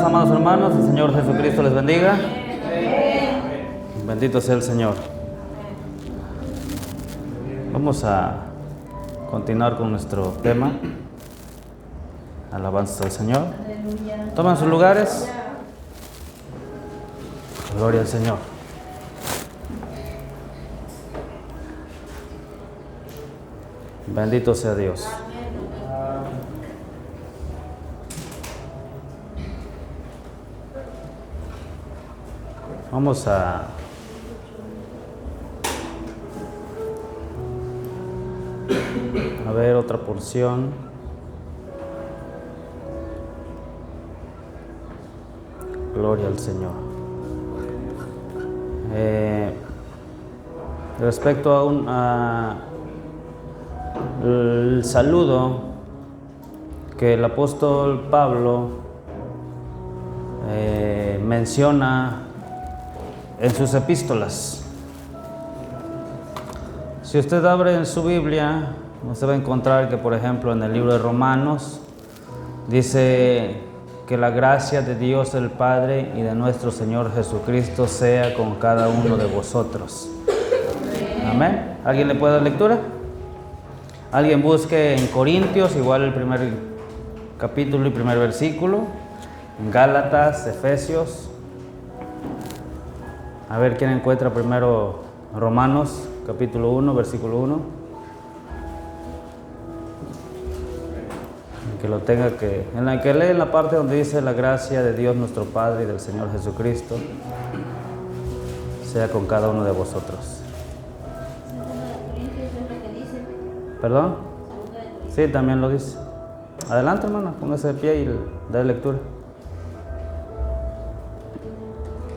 amados hermanos, el Señor Jesucristo les bendiga. Bendito sea el Señor. Vamos a continuar con nuestro tema. Alabanza al Señor. Toman sus lugares. Gloria al Señor. Bendito sea Dios. Vamos a ver otra porción. Gloria al Señor. Respecto a el saludo que el apóstol Pablo menciona en sus epístolas. Si usted abre en su Biblia, usted va a encontrar que, por ejemplo, en el libro de Romanos dice que la gracia de Dios el Padre y de nuestro Señor Jesucristo sea con cada uno de vosotros. Amén. ¿Alguien le puede dar lectura? Alguien busque en Corintios, igual el primer capítulo y primer versículo, en Gálatas, Efesios. A ver quién encuentra primero Romanos, capítulo 1, versículo 1. Que lo tenga que, en la que lee en la parte donde dice la gracia de Dios nuestro Padre y del Señor Jesucristo sea con cada uno de vosotros. ¿Perdón? Sí, también lo dice. Adelante, hermano, póngase de pie y dé lectura.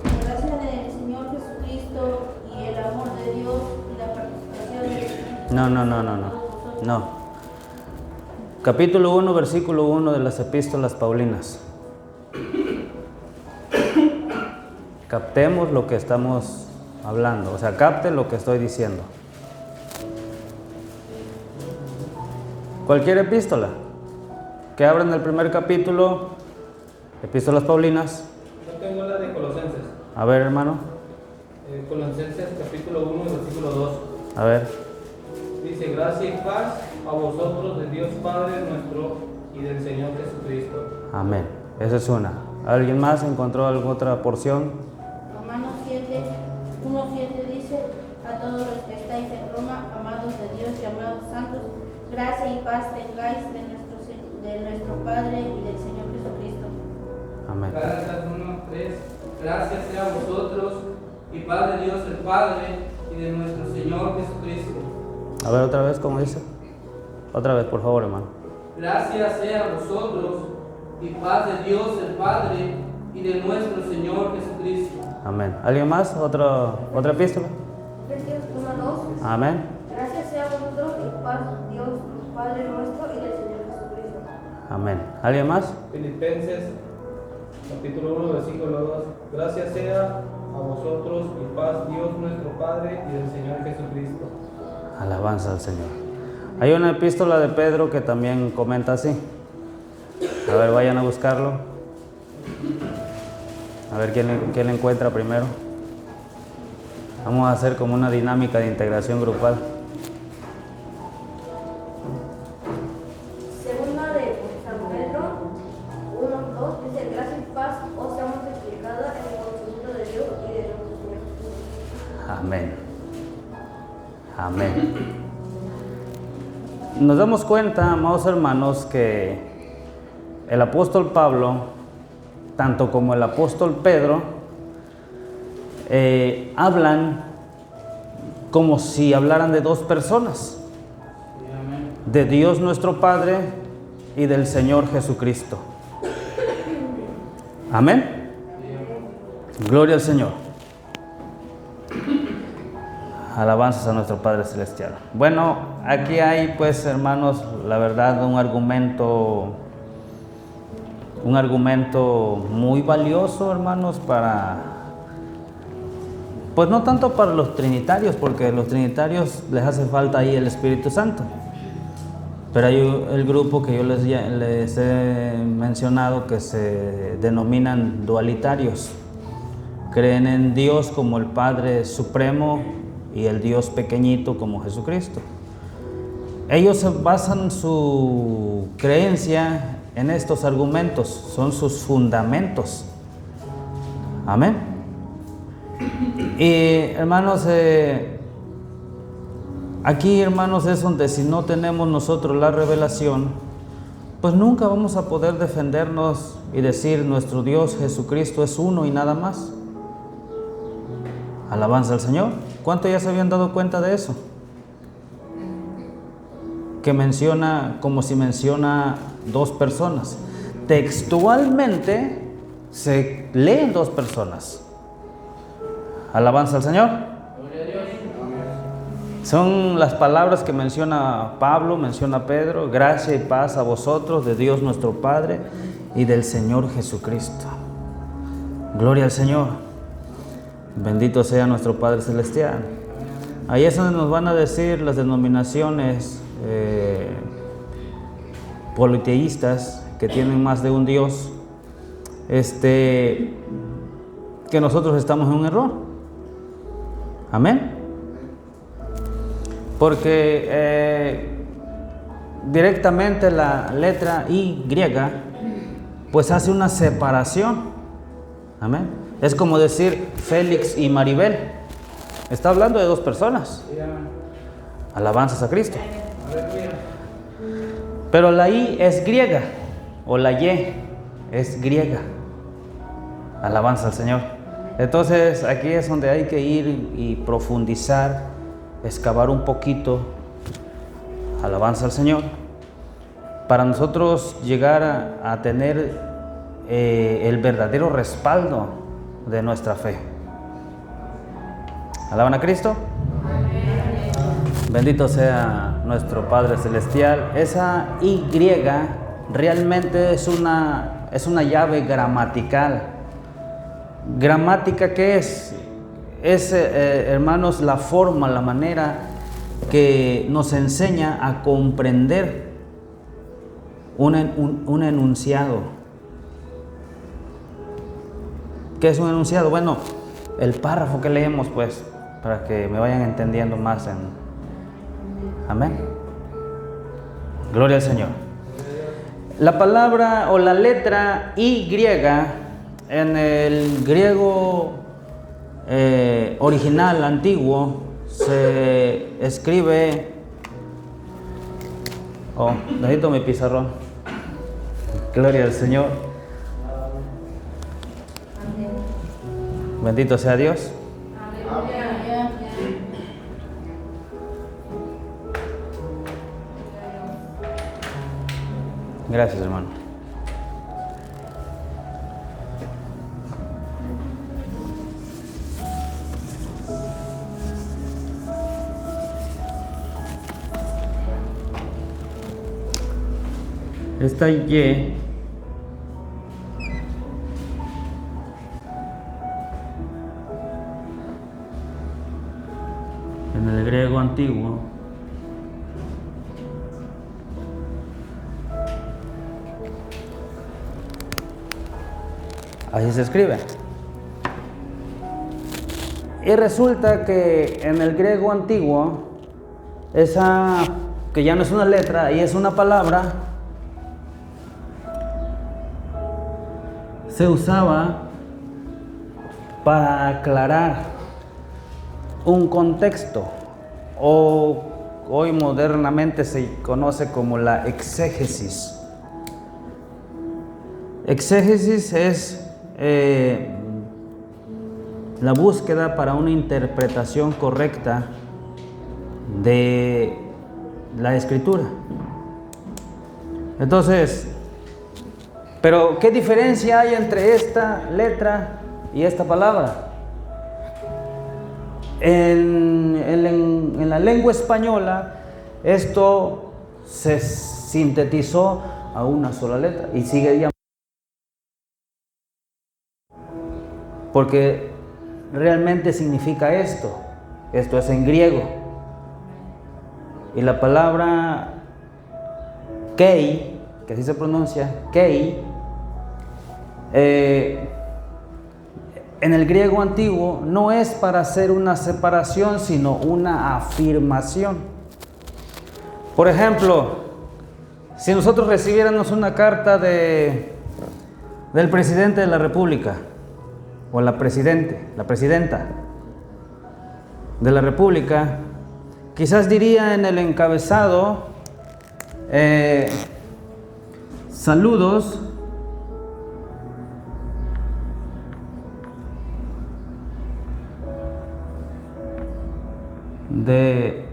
La gracia del Señor Jesucristo y el amor de Dios y la participación del Espíritu. No. Capítulo 1, versículo 1 de las epístolas paulinas. Captemos lo que estamos hablando, o sea, capte lo que estoy diciendo. Cualquier epístola que abran el primer capítulo, epístolas paulinas. Yo tengo la de Colosenses. A ver, hermano. Colosenses capítulo 1, versículo 2. A ver. Dice: gracia y paz a vosotros de Dios Padre nuestro y del Señor Jesucristo. Amén. Esa es una. ¿Alguien más encontró alguna otra porción? Romanos 7, 1:7 dice: a todos los que estáis en Roma, amados de Dios, llamados santos, gracia y paz tengáis de nuestro Padre y del Señor Jesucristo. Amén. Gálatas 1:3. Gracias sea a vosotros y paz de Dios el Padre y de nuestro Señor Jesucristo. A ver otra vez, ¿cómo dice? Otra vez, por favor, hermano. Gracias sea a vosotros y paz de Dios el Padre y de nuestro Señor Jesucristo. Amén. ¿Alguien más? ¿Otra epístola? Efesios 1:2. Amén. Gracias sea a vosotros y paz Dios Padre nuestro y del Señor Jesucristo. Amén. ¿Alguien más? Filipenses capítulo 1, versículo 2. Gracias sea a vosotros y paz Dios nuestro Padre y del Señor Jesucristo. Alabanza al Señor. Hay una epístola de Pedro que también comenta así. A ver, vayan a buscarlo. A ver quién le encuentra primero. Vamos a hacer como una dinámica de integración grupal. Segunda de San Pedro 1:2 dice: gracia y paz os sea multiplicada en el conocimiento de Dios y de nuestro Señor Jesucristo. Amén. Amén. Nos damos cuenta, amados hermanos, que el apóstol Pablo, tanto como el apóstol Pedro, hablan como si hablaran de dos personas, de Dios nuestro Padre y del Señor Jesucristo. Amén. Gloria al Señor. Alabanzas a nuestro Padre Celestial. Bueno, aquí hay, pues, hermanos, la verdad, un argumento muy valioso, hermanos, pues no tanto para los trinitarios, porque a los trinitarios les hace falta ahí el Espíritu Santo, Pero hay el grupo que yo les he mencionado que se denominan dualitarios. Creen en Dios como el Padre Supremo y el Dios pequeñito como Jesucristo. Ellos basan su creencia en estos argumentos, son sus fundamentos. Amén. Y hermanos, aquí, hermanos, es donde si no tenemos nosotros la revelación, pues nunca vamos a poder defendernos y decir nuestro Dios Jesucristo es uno y nada más. Alabanza al Señor. ¿Cuántos ya se habían dado cuenta de eso? Que menciona, como si menciona dos personas. Textualmente se leen dos personas. Alabanza al Señor. Son las palabras que menciona Pablo, menciona Pedro: gracia y paz a vosotros de Dios nuestro Padre y del Señor Jesucristo. Gloria al Señor. Bendito sea nuestro Padre Celestial. Ahí es donde nos van a decir las denominaciones politeístas que tienen más de un Dios, que nosotros estamos en un error. Amén. Porque directamente la letra Y pues hace una separación. Amén. Es como decir Félix y Maribel. Está hablando de dos personas. Alabanzas a Cristo. Pero la I es griega, o la Y es griega. Alabanza al Señor. Entonces aquí es donde hay que ir y profundizar, excavar un poquito. Alabanza al Señor, para nosotros llegar a tener el verdadero respaldo de nuestra fe. ¿Alaban a Cristo? Bendito sea nuestro Padre Celestial. Esa Y realmente es una llave gramatical. ¿Gramática qué es? Es, hermanos, la forma, la manera que nos enseña a comprender un enunciado. ¿Qué es un enunciado? Bueno, el párrafo que leemos, pues, para que me vayan entendiendo más. Amén. Gloria al Señor. La palabra o la letra Y en el griego original, antiguo, se escribe... Oh, necesito mi pizarrón. Gloria al Señor. Bendito sea Dios. Gracias, hermano. Esta Y en el griego antiguo así se escribe. Y resulta que en el griego antiguo, esa que ya no es una letra y es una palabra, se usaba para aclarar un contexto, o hoy modernamente se conoce como la exégesis. Exégesis es la búsqueda para una interpretación correcta de la escritura. Entonces, pero ¿qué diferencia hay entre esta letra y esta palabra? En la lengua española, esto se sintetizó a una sola letra y sigue llamando, porque realmente significa esto es en griego, y la palabra kei, que así se pronuncia, kei, en el griego antiguo no es para hacer una separación, sino una afirmación. Por ejemplo, si nosotros recibiéramos una carta del presidente de la República, o la presidenta de la República, quizás diría en el encabezado, saludos de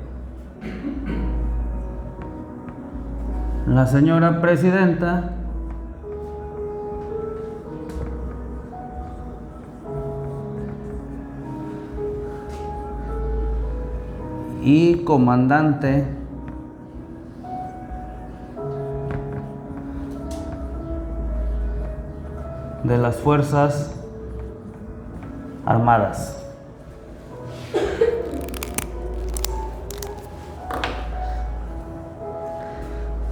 la señora presidenta y comandante de las Fuerzas Armadas.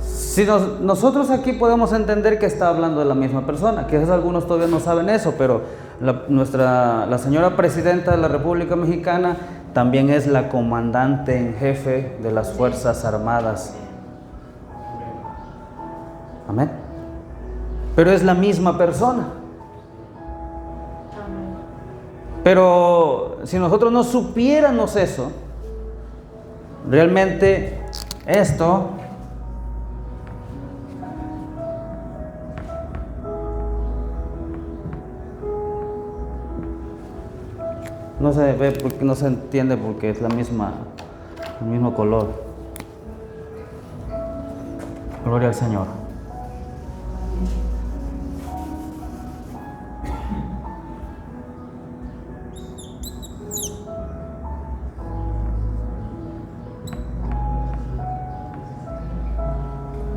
Si nosotros aquí podemos entender que está hablando de la misma persona, quizás algunos todavía no saben eso, pero la señora presidenta de la República Mexicana también es la comandante en jefe de las Fuerzas Armadas. Amén. Pero es la misma persona. Pero si nosotros no supiéramos eso, realmente esto no se ve porque no se entiende, porque es el mismo color. Gloria al Señor.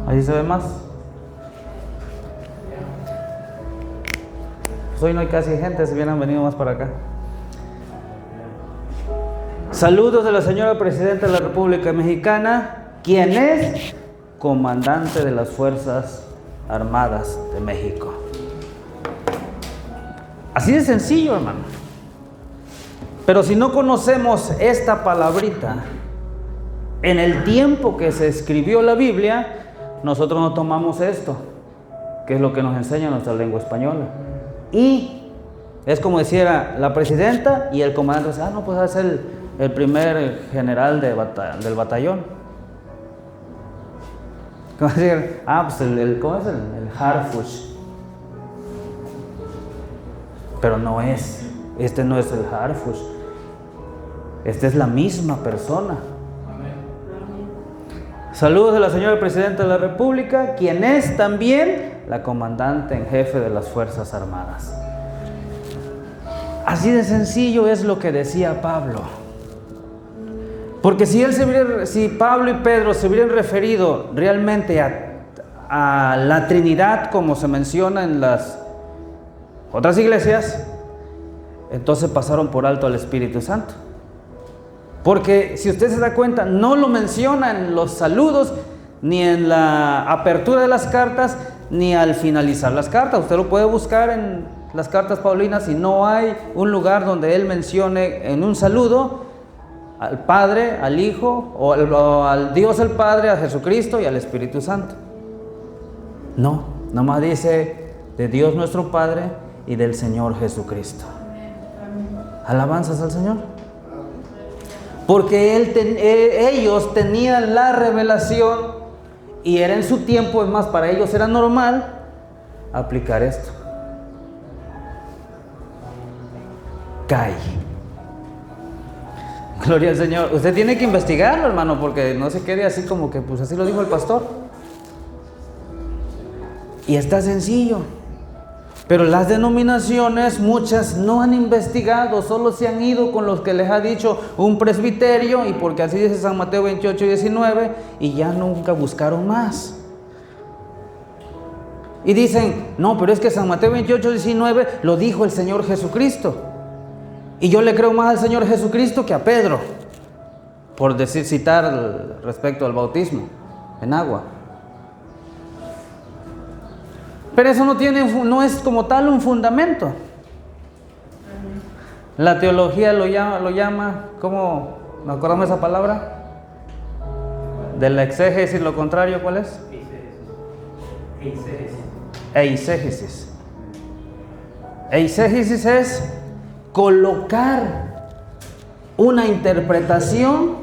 ¿Ahí se ve más? Pues hoy no hay casi gente, si hubieran venido más para acá. Saludos de la señora presidenta de la República Mexicana, quien es comandante de las Fuerzas Armadas de México. Así de sencillo, hermano. Pero si no conocemos esta palabrita en el tiempo que se escribió la Biblia, nosotros no tomamos esto, que es lo que nos enseña nuestra lengua española. Y es como decía la presidenta y el comandante, no, pues es el primer general del batallón. ¿Cómo decir? Pues ¿cómo es? El Harfush. Pero no es, este no es el Harfush. Esta es la misma persona. Saludos de la señora presidenta de la República, quien es también la comandante en jefe de las Fuerzas Armadas. Así de sencillo es lo que decía Pablo. Porque si Pablo y Pedro se hubieran referido realmente a la Trinidad, como se menciona en las otras iglesias, entonces pasaron por alto al Espíritu Santo. Porque si usted se da cuenta, no lo menciona en los saludos, ni en la apertura de las cartas, ni al finalizar las cartas. Usted lo puede buscar en las cartas paulinas y no hay un lugar donde él mencione en un saludo al Padre, al Hijo, o al Dios el Padre, a Jesucristo y al Espíritu Santo. No, nomás dice de Dios nuestro Padre y del Señor Jesucristo. Alabanzas al Señor. Porque ellos tenían la revelación y era en su tiempo, es más, para ellos era normal aplicar esto. Cae. Gloria al Señor. Usted tiene que investigarlo, hermano, porque no se quede así como que, pues así lo dijo el pastor. Y está sencillo. Pero las denominaciones, muchas no han investigado, solo se han ido con los que les ha dicho un presbiterio, y porque así dice San Mateo 28, 19, y ya nunca buscaron más. Y dicen, no, pero es que San Mateo 28, 19 lo dijo el Señor Jesucristo. Y yo le creo más al Señor Jesucristo que a Pedro, por citar respecto al bautismo en agua. Pero eso no es como tal un fundamento. La teología lo llama, ¿cómo? ¿Me acordamos esa palabra? De la exégesis, lo contrario, ¿cuál es? Eisegesis. Eisegesis es colocar una interpretación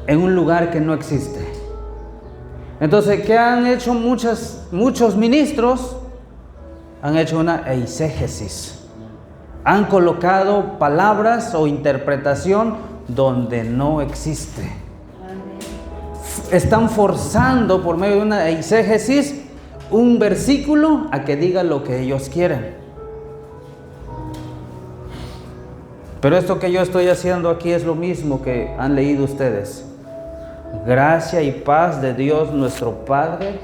en un lugar que no existe. Entonces, ¿qué han hecho muchos ministros? Han hecho una eisegesis. Han colocado palabras o interpretación donde no existe. Están forzando por medio de una eisegesis un versículo a que diga lo que ellos quieren. Pero esto que yo estoy haciendo aquí es lo mismo que han leído ustedes. Gracia y paz de Dios nuestro Padre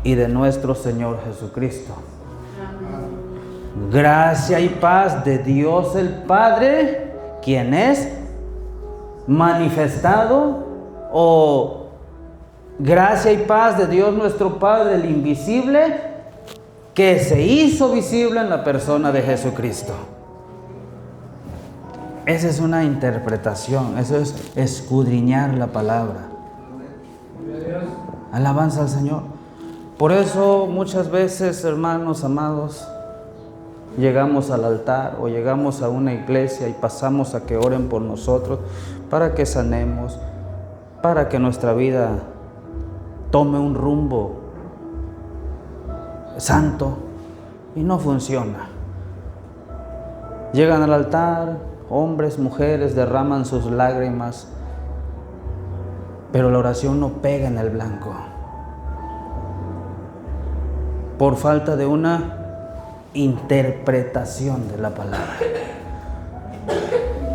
y de nuestro Señor Jesucristo. Gracia y paz de Dios el Padre, quien es manifestado, o gracia y paz de Dios nuestro Padre, el invisible, que se hizo visible en la persona de Jesucristo. Esa es una interpretación, eso es escudriñar la palabra. Alabanza al Señor. Por eso muchas veces, hermanos amados, llegamos al altar o llegamos a una iglesia y pasamos a que oren por nosotros para que sanemos, para que nuestra vida tome un rumbo santo, y no funciona. Llegan al altar, hombres, mujeres, derraman sus lágrimas, pero la oración no pega en el blanco por falta de una interpretación de la palabra.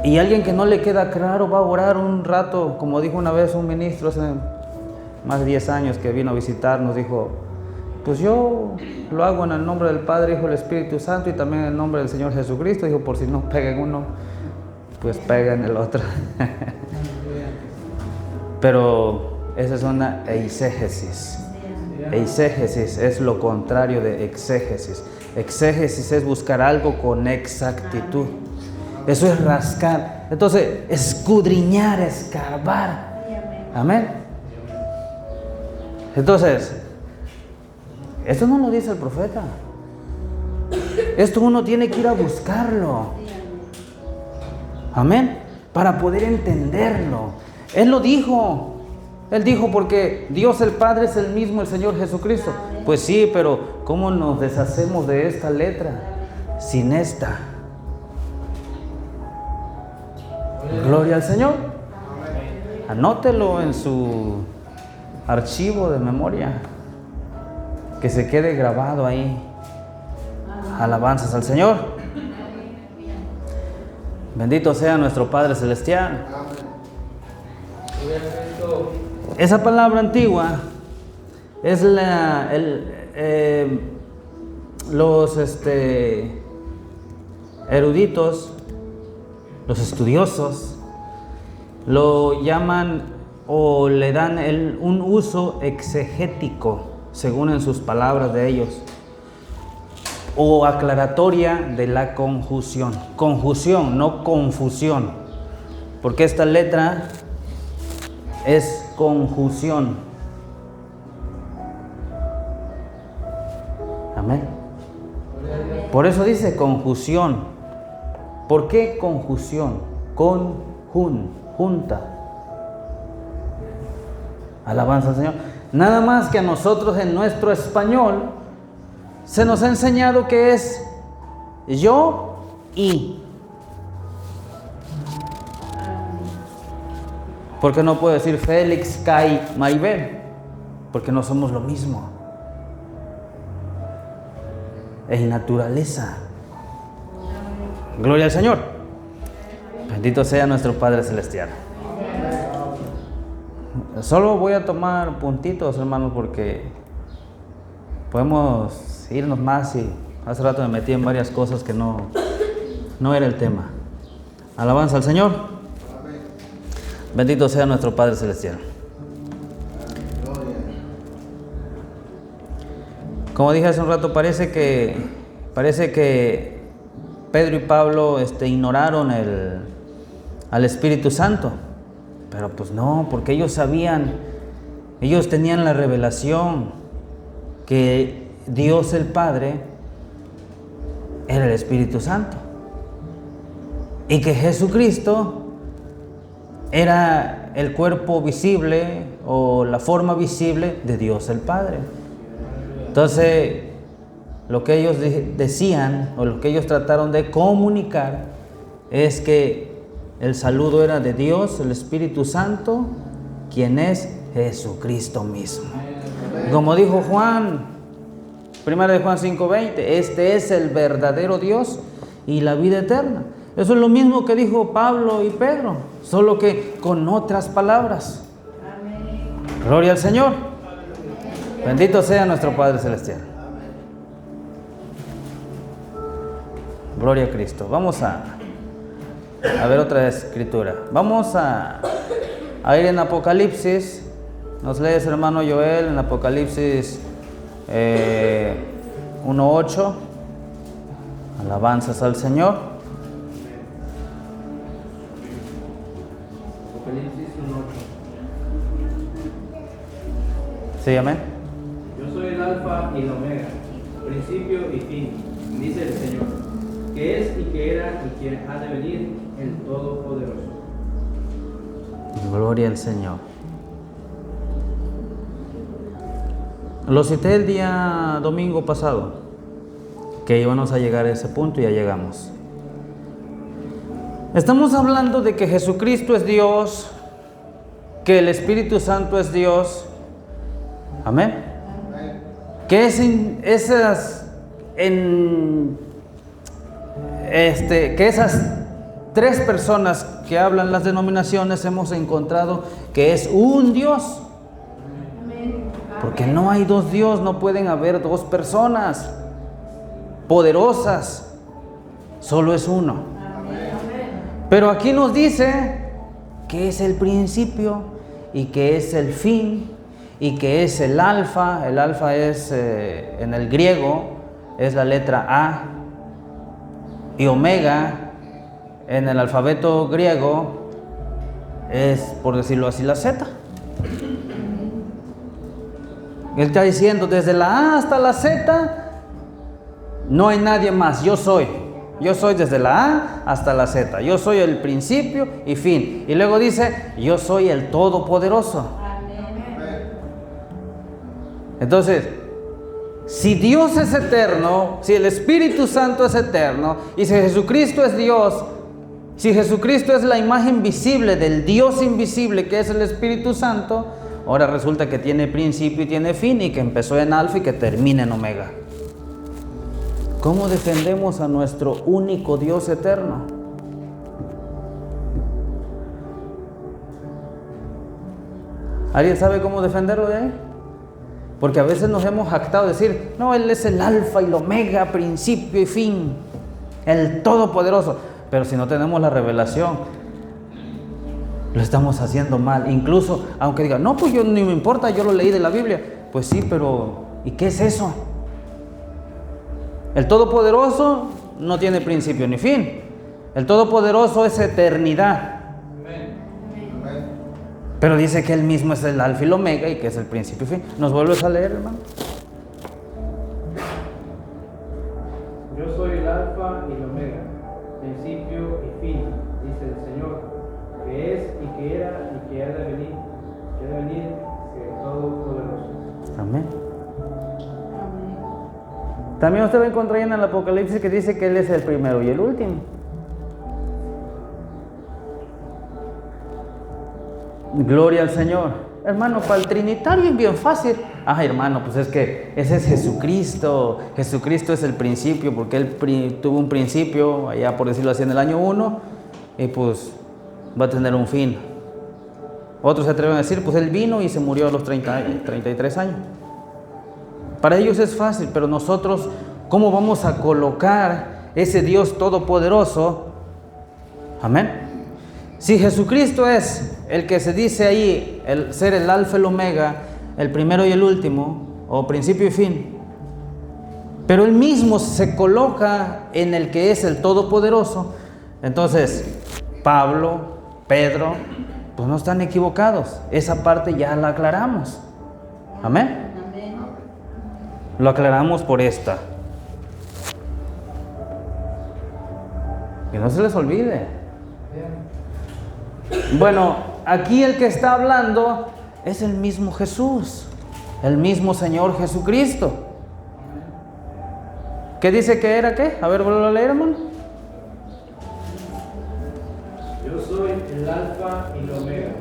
Y alguien que no le queda claro va a orar un rato, como dijo una vez un ministro hace más de 10 años que vino a visitarnos, dijo: pues yo lo hago en el nombre del Padre, Hijo y el Espíritu Santo, y también en el nombre del Señor Jesucristo. Dijo, por si no pega en uno, pues pega en el otro. Pero esa es una eisegesis. Eisegesis es lo contrario de exégesis. Exégesis es buscar algo con exactitud. Eso es rascar. Entonces, escudriñar, escarbar. Amén. Entonces, esto no lo dice el profeta. Esto uno tiene que ir a buscarlo. Amén. Para poder entenderlo. Él lo dijo. Él dijo, porque Dios el Padre es el mismo, el Señor Jesucristo. Pues sí, pero ¿cómo nos deshacemos de esta letra sin esta? Gloria al Señor. Anótelo en su archivo de memoria, que se quede grabado ahí. Alabanzas al Señor. Bendito sea nuestro Padre Celestial. Esa palabra antigua es los eruditos, los estudiosos, lo llaman o le dan un uso exegético, según en sus palabras de ellos, o aclaratoria de la conjunción. Conjunción, no confusión, porque esta letra es conjunción. Amén. Por eso dice conjunción. ¿Por qué conjunción? Junta. Alabanza al Señor. Nada más que a nosotros en nuestro español se nos ha enseñado que es yo y. Porque no puedo decir Félix, Kai, Maribel, porque no somos lo mismo. Es naturaleza. Gloria al Señor. Bendito sea nuestro Padre Celestial. Solo voy a tomar puntitos, hermanos, porque podemos irnos más, y hace rato me metí en varias cosas que no era el tema. Alabanza al Señor. Bendito sea nuestro Padre Celestial. Como dije hace un rato, parece que Pedro y Pablo ignoraron al Espíritu Santo. Pero pues no, porque ellos tenían la revelación que Dios el Padre era el Espíritu Santo. Y que Jesucristo era el cuerpo visible o la forma visible de Dios el Padre. Entonces, lo que ellos decían o lo que ellos trataron de comunicar es que el saludo era de Dios, el Espíritu Santo, quien es Jesucristo mismo. Como dijo Juan, 1 de Juan 5:20, este es el verdadero Dios y la vida eterna. Eso es lo mismo que dijo Pablo y Pedro, solo que con otras palabras. Amén. Gloria al Señor. Bendito sea nuestro Padre Celestial. Gloria a Cristo. Vamos a ver otra escritura. Vamos a ir en Apocalipsis. Nos lees, hermano Joel, en Apocalipsis 1:8. Alabanzas al Señor. Apocalipsis 1:8. Sí, amén. Yo soy el Alfa y el Omega, principio y fin, dice el Señor, que es y que era y que ha de venir, el Todopoderoso. Gloria al Señor. Lo cité el día domingo pasado, que íbamos a llegar a ese punto y ya llegamos. Estamos hablando de que Jesucristo es Dios, que el Espíritu Santo es Dios. Amén. Que que esas tres personas que hablan las denominaciones hemos encontrado que es un Dios. Porque no hay dos Dios, no pueden haber dos personas poderosas, solo es uno. Pero aquí nos dice que es el principio y que es el fin y que es el alfa. El alfa es en el griego es la letra A, y omega en el alfabeto griego es, por decirlo así, la Z. Él está diciendo, desde la A hasta la Z no hay nadie más, yo soy desde la A hasta la Z, yo soy el principio y fin. Y luego dice, yo soy el Todopoderoso. Entonces, si Dios es eterno, si el Espíritu Santo es eterno, y si Jesucristo es Dios, si Jesucristo es la imagen visible del Dios invisible que es el Espíritu Santo, ahora resulta que tiene principio y tiene fin, y que empezó en alfa y que termina en omega. ¿Cómo defendemos a nuestro único Dios eterno? ¿Alguien sabe cómo defenderlo de Él? Porque a veces nos hemos jactado de decir, no, Él es el alfa y el omega, principio y fin, el todopoderoso. Pero si no tenemos la revelación, lo estamos haciendo mal. Incluso, aunque digan, no, pues yo ni me importa, yo lo leí de la Biblia. Pues sí, pero ¿y qué es eso? El Todopoderoso no tiene principio ni fin. El Todopoderoso es eternidad. Pero dice que Él mismo es el alfa y el omega y que es el principio y fin. ¿Nos vuelves a leer, hermano? Yo soy el Alfa y el Omega, principio y fin, dice el Señor, que es y que era y que ha de venir, el Todopoderoso. Amén. También usted va a encontrar en el Apocalipsis que dice que Él es el primero y el último. Gloria al Señor. Hermano, para el trinitario es bien fácil. Ah, hermano, pues es que ese es Jesucristo. Jesucristo es el principio, porque Él tuvo un principio, allá por decirlo así, en el año 1, y pues va a tener un fin. Otros se atreven a decir, pues Él vino y se murió a los 33 años. Para ellos es fácil, pero nosotros, ¿cómo vamos a colocar ese Dios todopoderoso? Amén. Si Jesucristo es el que se dice ahí, el ser el alfa y el omega, el primero y el último, o principio y fin, pero Él mismo se coloca en el que es el Todopoderoso. Entonces, Pablo, Pedro, pues no están equivocados. Esa parte ya la aclaramos. Amén. Lo aclaramos por esta. Que no se les olvide. Bueno, aquí el que está hablando es el mismo Jesús, el mismo Señor Jesucristo. ¿Qué dice que era qué? A ver, vuelvo a leer, hermano. Yo soy el alfa y el omega,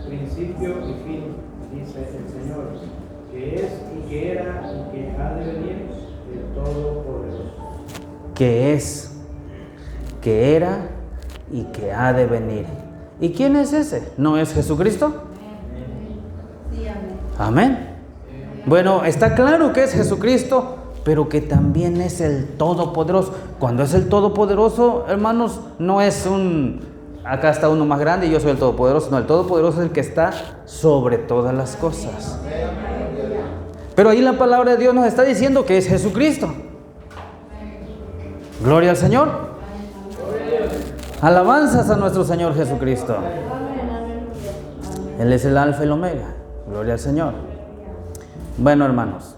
principio y fin, dice el Señor, que es y que era y que ha de venir, el Todopoderoso. Que es, que era y que ha de venir. ¿Y quién es ese? ¿No es Jesucristo? Sí, amén. Amén. Bueno, está claro que es Jesucristo, pero que también es el Todopoderoso. Cuando es el Todopoderoso, hermanos, no es acá está uno más grande y yo soy el Todopoderoso. No, el Todopoderoso es el que está sobre todas las cosas. Pero ahí la palabra de Dios nos está diciendo que es Jesucristo. Gloria al Señor. Alabanzas a nuestro Señor Jesucristo. Él es el alfa y el omega. Gloria al Señor. Bueno, hermanos,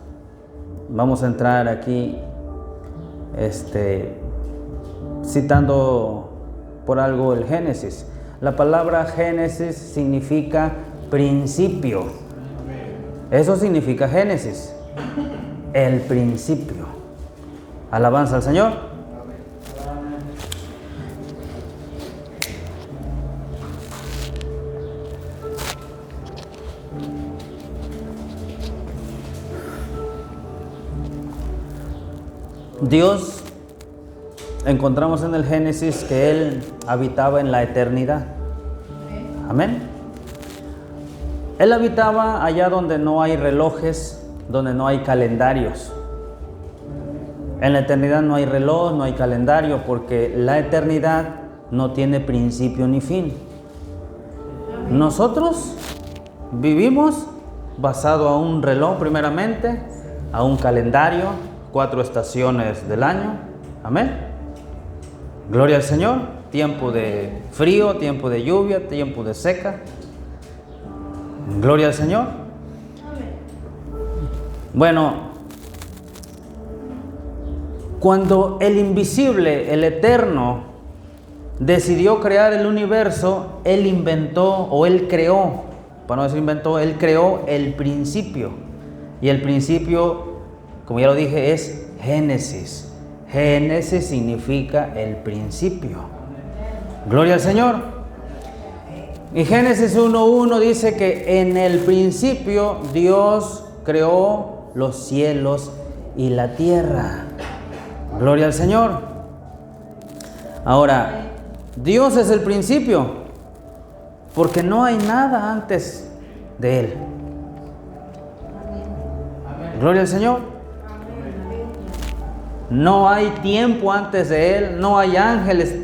vamos a entrar aquí citando por algo el Génesis. La palabra Génesis significa principio. Eso significa Génesis, el principio. Alabanza al Señor. Dios, encontramos en el Génesis que Él habitaba en la eternidad. Amén. Él habitaba allá donde no hay relojes, donde no hay calendarios. En la eternidad no hay reloj, no hay calendario, porque la eternidad no tiene principio ni fin. Nosotros vivimos basado a un reloj primeramente, a un calendario, 4 estaciones del año. Amén. Gloria al Señor. Tiempo de frío, tiempo de lluvia, tiempo de seca. Gloria al Señor. Bueno, cuando el invisible, el eterno, decidió crear el universo, Él inventó, o Él creó, para no decir inventó, Él creó el principio. Y el principio, como ya lo dije, es Génesis. Génesis significa el principio. Gloria al Señor. Y Génesis 1:1 dice que en el principio Dios creó los cielos y la tierra. Gloria al Señor. Ahora, Dios es el principio, porque no hay nada antes de Él. Gloria al Señor. No hay tiempo antes de Él, no hay ángeles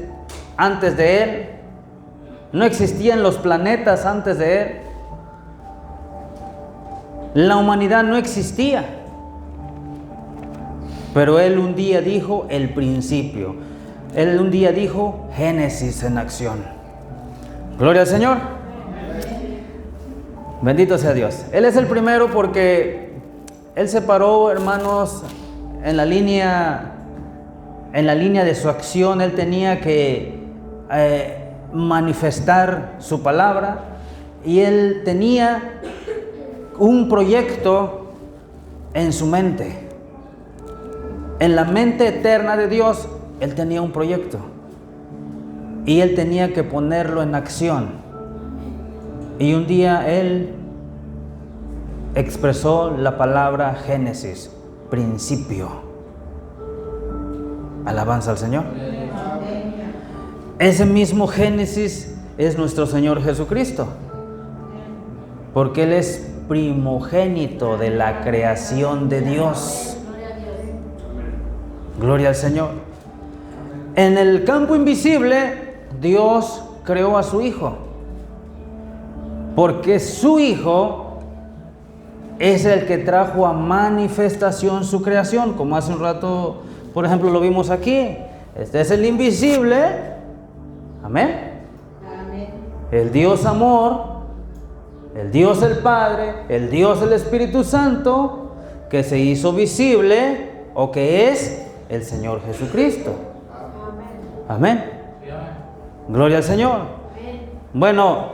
antes de Él, no existían los planetas antes de Él, la humanidad no existía, pero Él un día dijo el principio, Él un día dijo Génesis en acción. Gloria al Señor. Bendito sea Dios. Él es el primero porque Él separó, hermanos, en la línea de su acción. Él tenía que manifestar su palabra, y Él tenía un proyecto en su mente. En la mente eterna de Dios, Él tenía un proyecto y Él tenía que ponerlo en acción. Y un día Él expresó la palabra Génesis, principio. Alabanza al Señor. Ese mismo Génesis es nuestro Señor Jesucristo, porque Él es primogénito de la creación de Dios. Gloria al Señor. En el campo invisible, Dios creó a su Hijo, porque su Hijo es el que trajo a manifestación su creación, como hace un rato, por ejemplo, lo vimos aquí. Este es el invisible, amén. Amén. El Dios amor, el Dios el Padre, el Dios el Espíritu Santo, que se hizo visible, o que es el Señor Jesucristo. Amén. Gloria al Señor. Amén. Bueno,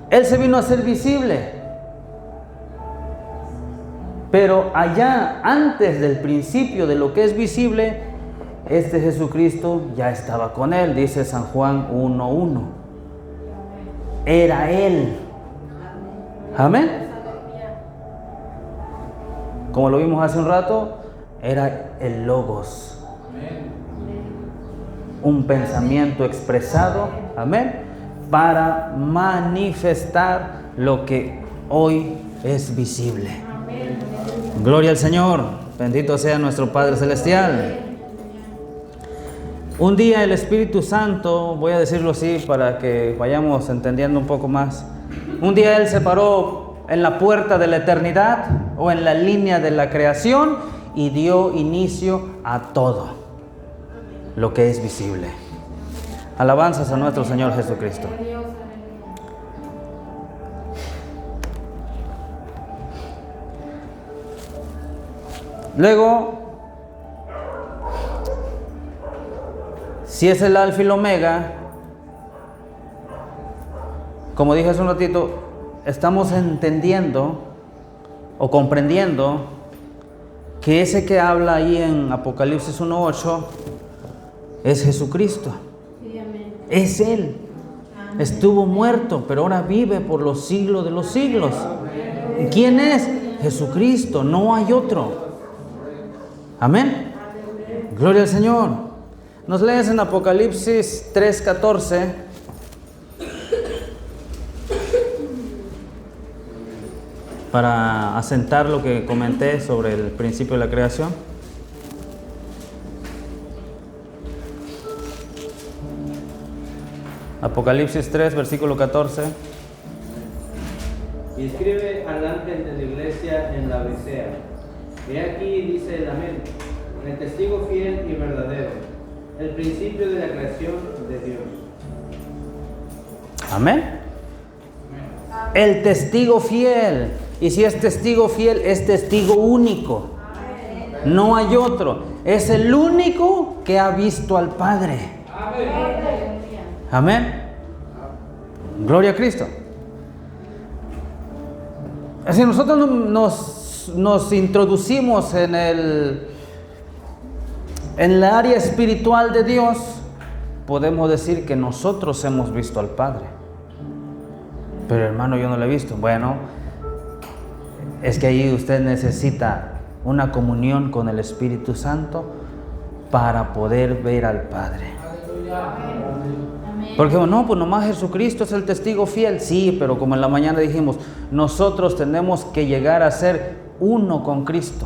Él se vino a ser visible. Pero allá, antes del principio de lo que es visible, este Jesucristo ya estaba con Él, dice San Juan 1:1. Era Él. Amén. Como lo vimos hace un rato, era el Logos. Un pensamiento expresado, amén, para manifestar lo que hoy es visible. Gloria al Señor, bendito sea nuestro Padre Celestial. Un día el Espíritu Santo, voy a decirlo así para que vayamos entendiendo un poco más. Un día Él se paró en la puerta de la eternidad o en la línea de la creación y dio inicio a todo lo que es visible. Alabanzas a nuestro Señor Jesucristo. Luego, si es el alfa y el omega, como dije hace un ratito, estamos entendiendo o comprendiendo que ese que habla ahí en Apocalipsis 1:8 es Jesucristo. Sí, amén. Es Él. Amén. Estuvo muerto, pero ahora vive por los siglos de los siglos. ¿Quién es? Jesucristo, no hay otro. Amén. Gloria al Señor. Nos lees en Apocalipsis 3:14. Para asentar lo que comenté sobre el principio de la creación. Apocalipsis 3, versículo 14. Y escribe al ángel de la iglesia en la Odisea. He aquí, dice el amén, el testigo fiel y verdadero, el principio de la creación de Dios. Amén. El testigo fiel. Y si es testigo fiel, es testigo único. No hay otro. Es el único que ha visto al Padre. Amén. Gloria a Cristo. Si nosotros nos introducimos en el área espiritual de Dios, podemos decir que nosotros hemos visto al Padre. Pero hermano, yo no lo he visto. Bueno, es que ahí usted necesita una comunión con el Espíritu Santo para poder ver al Padre. Porque no, pues nomás Jesucristo es el testigo fiel. Sí, pero como en la mañana dijimos, nosotros tenemos que llegar a ser uno con Cristo.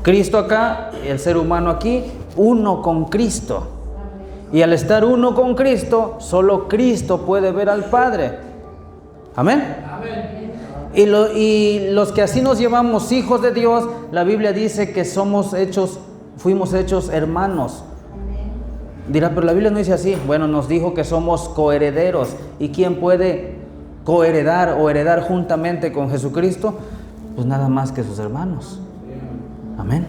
Cristo acá, el ser humano aquí, uno con Cristo. Y al estar uno con Cristo, solo Cristo puede ver al Padre. Amén. Y los que así nos llamamos hijos de Dios, la Biblia dice que fuimos hechos hermanos. Dirá, pero la Biblia no dice así. Bueno, nos dijo que somos coherederos. ¿Y quién puede coheredar o heredar juntamente con Jesucristo? Pues nada más que sus hermanos. Amén.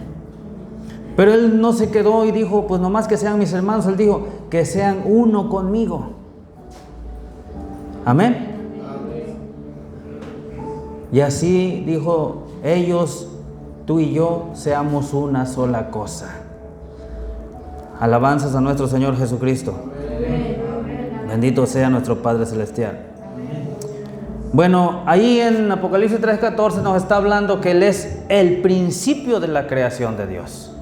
Pero Él no se quedó y dijo, pues nomás que sean mis hermanos. Él dijo, que sean uno conmigo. Amén. Y así dijo, ellos, tú y yo, seamos una sola cosa. Alabanzas a nuestro Señor Jesucristo. Bendito sea nuestro Padre Celestial. Bueno, ahí en Apocalipsis 3:14 nos está hablando que Él es el principio de la creación de Dios.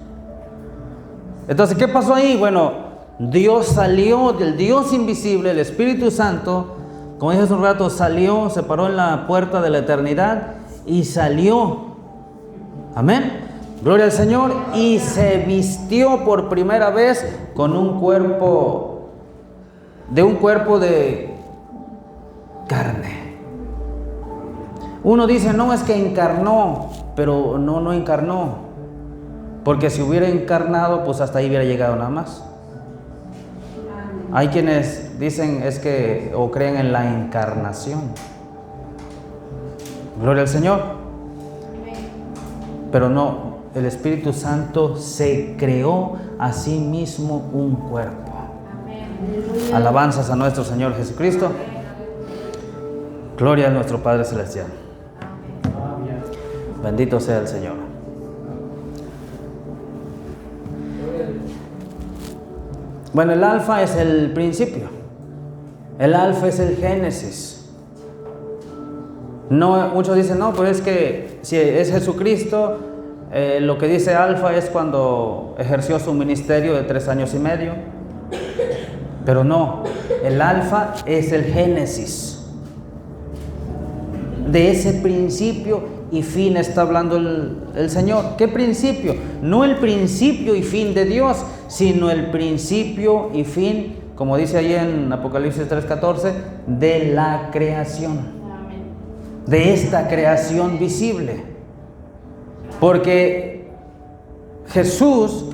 Entonces, ¿qué pasó ahí? Bueno, Dios salió del Dios invisible, el Espíritu Santo, como dije hace un rato, salió, se paró en la puerta de la eternidad y salió. Amén. Gloria al Señor. Y se vistió por primera vez con un cuerpo de carne. Uno dice, no, es que encarnó, pero no encarnó. Porque si hubiera encarnado, pues hasta ahí hubiera llegado nada más. Hay quienes dicen es que, o creen en la encarnación. Gloria al Señor. Pero no, el Espíritu Santo se creó a sí mismo un cuerpo. Alabanzas a nuestro Señor Jesucristo. Gloria a nuestro Padre Celestial. Bendito sea el Señor. Bueno, el alfa es el principio. El alfa es el Génesis. No, muchos dicen, no, pero es que si es Jesucristo, lo que dice alfa es cuando ejerció su ministerio de 3 años y medio. Pero no, el alfa es el Génesis. De ese principio y fin está hablando el Señor. ¿Qué principio? No el principio y fin de Dios, sino el principio y fin, como dice ahí en Apocalipsis 3:14, de la creación. De esta creación visible. Porque Jesús,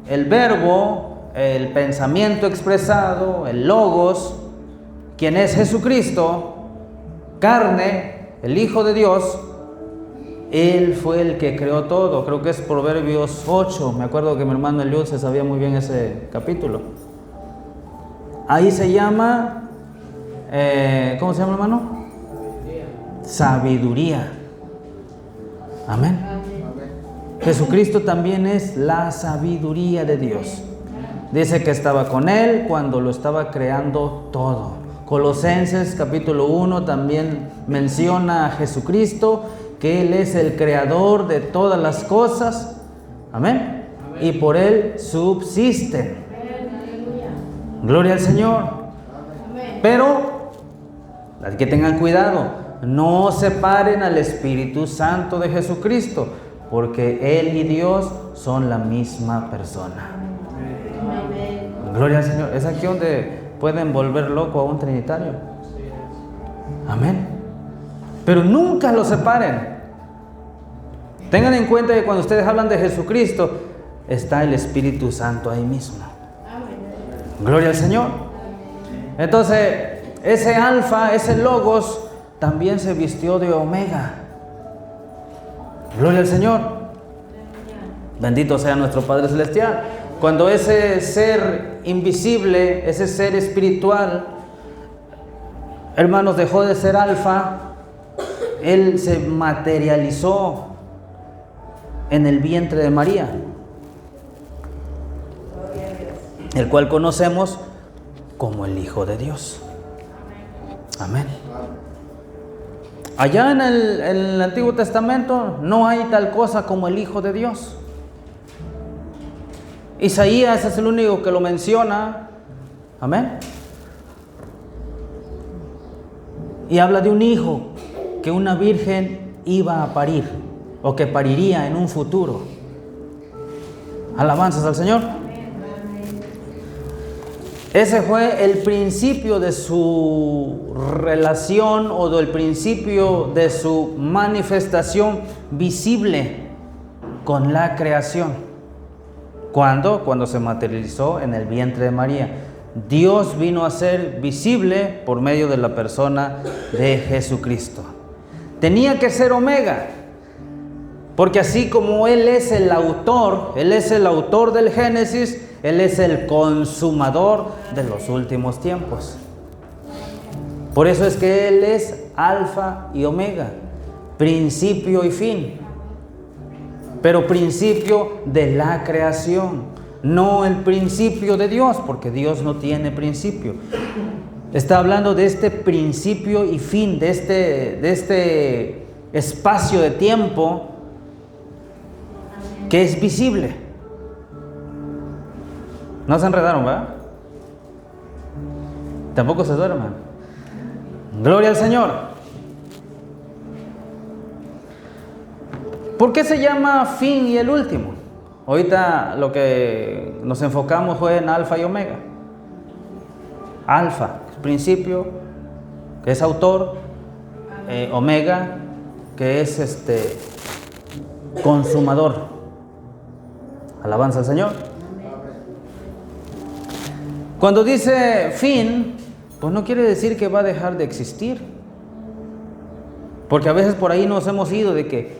el verbo, el pensamiento expresado, el logos, quien es Jesucristo, carne, el Hijo de Dios, Él fue el que creó todo. Creo que es Proverbios 8. Me acuerdo que mi hermano Eliud se sabía muy bien ese capítulo. Ahí se llama, ¿cómo se llama, hermano? Sabiduría. Amén. Jesucristo también es la sabiduría de Dios. Dice que estaba con Él cuando lo estaba creando todo. Colosenses capítulo 1 también menciona a Jesucristo, que Él es el creador de todas las cosas. Amén. Y por Él subsisten. Gloria al Señor. Pero hay que tengan cuidado, no separen al Espíritu Santo de Jesucristo, porque Él y Dios son la misma persona. Gloria al Señor. Es aquí donde pueden volver loco a un trinitario. Amén. Pero nunca lo separen. Tengan en cuenta que cuando ustedes hablan de Jesucristo, está el Espíritu Santo ahí mismo. Gloria al Señor. Entonces, ese alfa, ese logos, también se vistió de omega. Gloria al Señor. Bendito sea nuestro Padre Celestial. Cuando ese ser invisible, ese ser espiritual, hermanos, dejó de ser alfa, Él se materializó en el vientre de María, el cual conocemos como el Hijo de Dios. Amén. Allá en el Antiguo Testamento no hay tal cosa como el Hijo de Dios. Isaías es el único que lo menciona. Amén. Y habla de un hijo que una virgen iba a parir, o que pariría en un futuro. Alabanzas al Señor. Ese fue el principio de su relación, o del principio de su manifestación visible con la creación. Cuando se materializó en el vientre de María. Dios vino a ser visible por medio de la persona de Jesucristo. Tenía que ser omega, porque así como Él es el autor del Génesis, Él es el consumador de los últimos tiempos. Por eso es que Él es alfa y omega, principio y fin. Pero principio de la creación, no el principio de Dios, porque Dios no tiene principio. Está hablando de este principio y fin, de este espacio de tiempo que es visible. No se enredaron, ¿verdad? Tampoco se duerman. Gloria al Señor. ¿Por qué se llama fin y el último? Ahorita lo que nos enfocamos fue en alfa y omega. Alfa, principio, que es autor. Omega, que es consumador. Alabanza al Señor. Cuando dice fin, pues no quiere decir que va a dejar de existir. Porque a veces por ahí nos hemos ido de que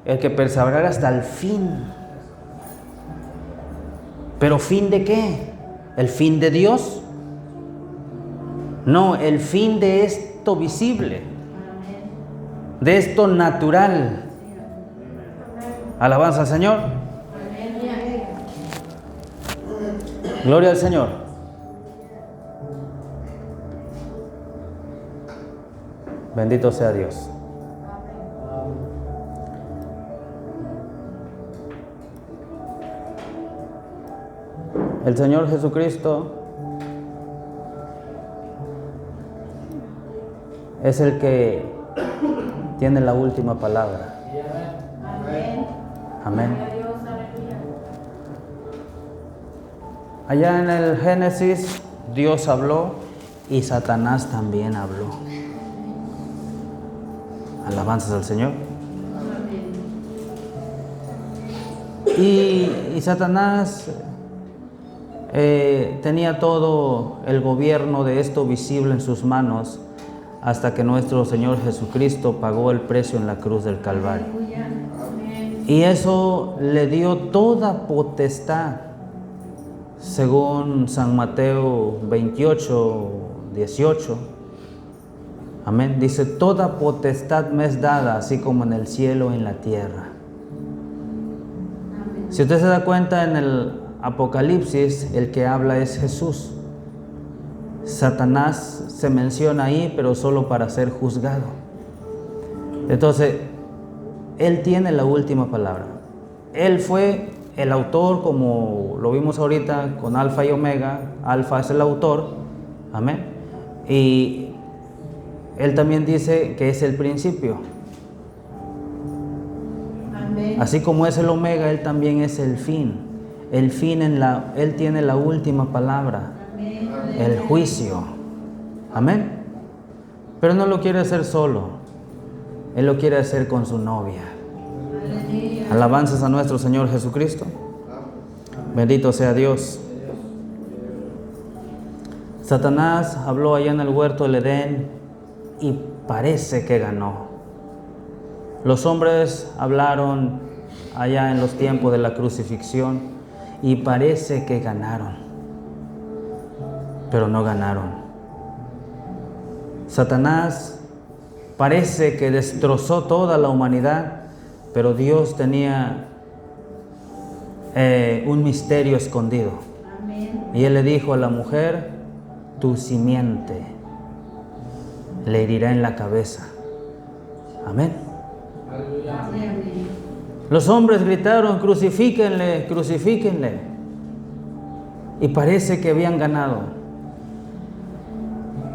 el que perseverara hasta el fin. ¿Pero fin de qué? ¿El fin de Dios? No, el fin de esto visible, de esto natural. Alabanza al Señor. Gloria al Señor. Bendito sea Dios. El Señor Jesucristo es el que tiene la última palabra. Amén. Allá en el Génesis, Dios habló y Satanás también habló. Alabanzas al Señor. Y Satanás tenía todo el gobierno de esto visible en sus manos hasta que nuestro Señor Jesucristo pagó el precio en la cruz del Calvario. Y eso le dio toda potestad, según San Mateo 28, 18. Amén. Dice, toda potestad me es dada, así como en el cielo y en la tierra. Si usted se da cuenta, en el Apocalipsis, el que habla es Jesús. Satanás se menciona ahí, pero solo para ser juzgado. Entonces, Él tiene la última palabra. Él fue el autor, como lo vimos ahorita con Alfa y Omega. Alfa es el autor. Amén. Y Él también dice que es el principio. Amén. Así como es el Omega, Él también es el fin. El fin Él tiene la última palabra. Amén. El juicio. Amén. Pero no lo quiere hacer solo. Él lo quiere hacer con su novia. Amén. Alabanzas a nuestro Señor Jesucristo. Bendito sea Dios. Satanás habló allá en el huerto del Edén y parece que ganó. Los hombres hablaron allá en los tiempos de la crucifixión y parece que ganaron, pero no ganaron. Satanás parece que destrozó toda la humanidad, pero Dios tenía un misterio escondido. Amén. Y Él le dijo a la mujer, tu simiente le herirá en la cabeza. Amén. Amén. Los hombres gritaron, crucifíquenle, crucifíquenle. Y parece que habían ganado.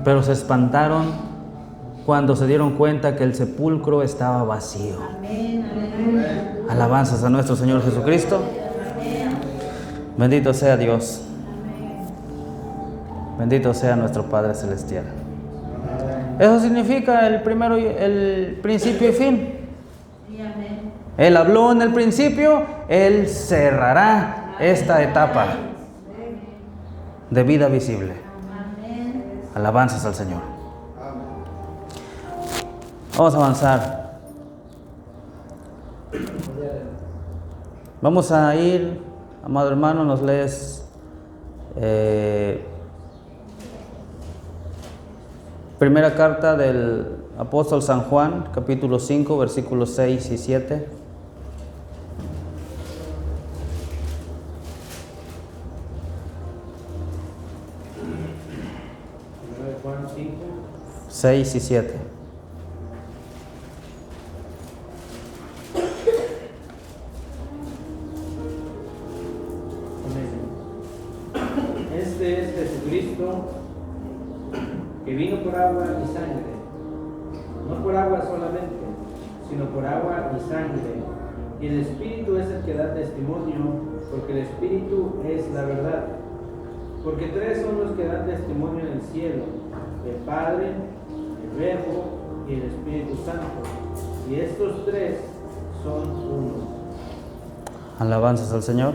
Pero se espantaron cuando se dieron cuenta que el sepulcro estaba vacío. Amén. Alabanzas a nuestro Señor Jesucristo. Bendito sea Dios. Bendito sea nuestro Padre Celestial. Eso significa el principio y fin. Él habló en el principio, Él cerrará esta etapa de vida visible. Alabanzas al Señor. Vamos a avanzar. Vamos a ir, amado hermano, nos lees primera carta del apóstol San Juan, capítulo 5, versículos 6 y 7. Juan 5, 6 y 7. Este es Jesucristo, que vino por agua y sangre, no por agua solamente, sino por agua y sangre. Y el Espíritu es el que da testimonio, porque el Espíritu es la verdad. Porque tres son los que dan testimonio en el cielo: el Padre, el Verbo y el Espíritu Santo. y estos tres son uno. Alabanzas al Señor.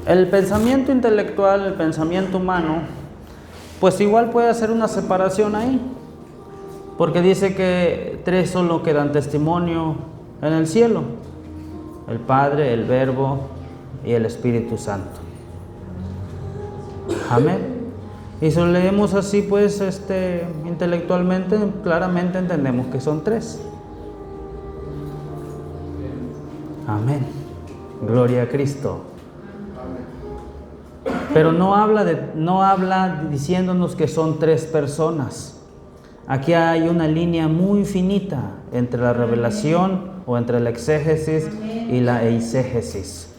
El pensamiento intelectual, el pensamiento humano, pues igual puede hacer una separación ahí, porque dice que tres son los que dan testimonio en el cielo: el Padre, el Verbo y el Espíritu Santo. Amén. Y si lo leemos así, pues intelectualmente, claramente entendemos que son tres. Amén. Gloria a Cristo. Pero no habla diciéndonos que son tres personas. Aquí hay una línea muy finita entre la revelación o entre la exégesis y la eisegesis.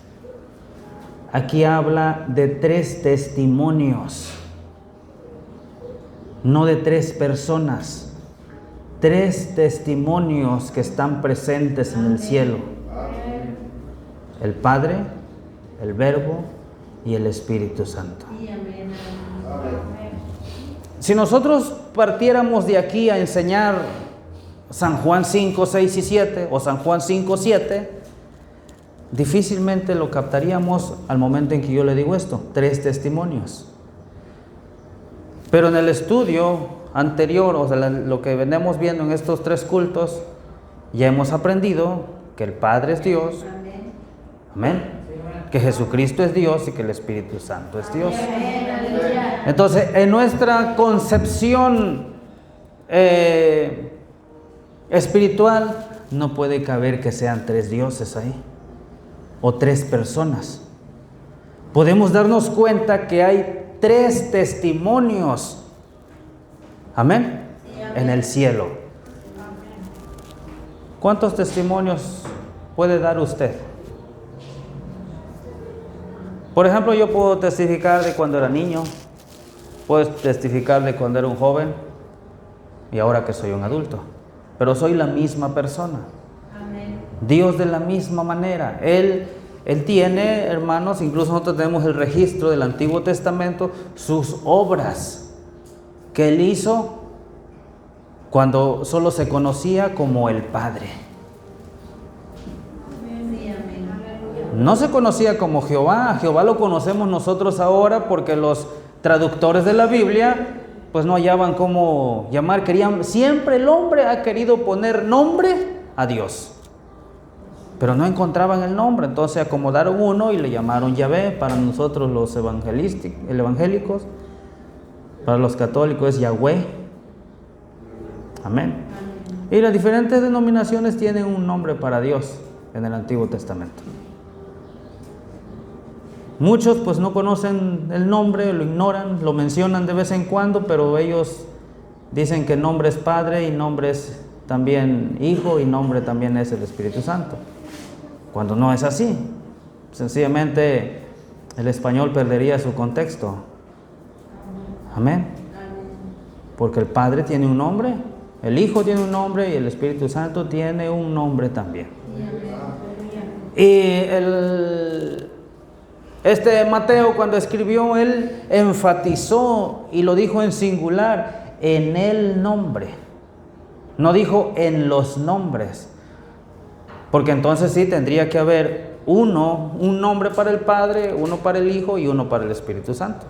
Aquí habla de tres testimonios, no de tres personas. Tres testimonios que están presentes en el cielo: el Padre, el Verbo y el Espíritu Santo. Si nosotros partiéramos de aquí a enseñar San Juan 5, 6 y 7 o San Juan 5, 7, difícilmente lo captaríamos al momento en que yo le digo esto: tres testimonios. Pero en el estudio anterior, o sea, lo que venimos viendo en estos tres cultos, ya hemos aprendido que el Padre es Dios. Amén. Que Jesucristo es Dios y que el Espíritu Santo es Dios. Entonces, en nuestra concepción espiritual, no puede caber que sean tres dioses ahí o tres personas. Podemos darnos cuenta que hay tres testimonios. Amén. En el cielo. ¿Cuántos testimonios puede dar usted? Por ejemplo, yo puedo testificar de cuando era niño, puedo testificar de cuando era un joven y ahora que soy un adulto, pero soy la misma persona. Amén. Dios de la misma manera. Él tiene, hermanos, incluso nosotros tenemos el registro del Antiguo Testamento, sus obras que Él hizo cuando solo se conocía como el Padre. No se conocía como Jehová. A Jehová lo conocemos nosotros ahora porque los traductores de la Biblia pues no hallaban cómo llamar. Siempre el hombre ha querido poner nombre a Dios, pero no encontraban el nombre. Entonces acomodaron uno y le llamaron Yahvé. Para nosotros los evangélicos, para los católicos es Yahweh. Amén. Y las diferentes denominaciones tienen un nombre para Dios en el Antiguo Testamento. Muchos pues no conocen el nombre, lo ignoran, lo mencionan de vez en cuando, pero ellos dicen que nombre es Padre y nombre es también Hijo y nombre también es el Espíritu Santo, cuando no es así. Sencillamente el español perdería su contexto. Amén. Porque el Padre tiene un nombre, el Hijo tiene un nombre y el Espíritu Santo tiene un nombre también. Y Mateo, cuando escribió, él enfatizó y lo dijo en singular: en el nombre. No dijo en los nombres, porque entonces sí tendría que haber un nombre para el Padre, uno para el Hijo y uno para el Espíritu Santo.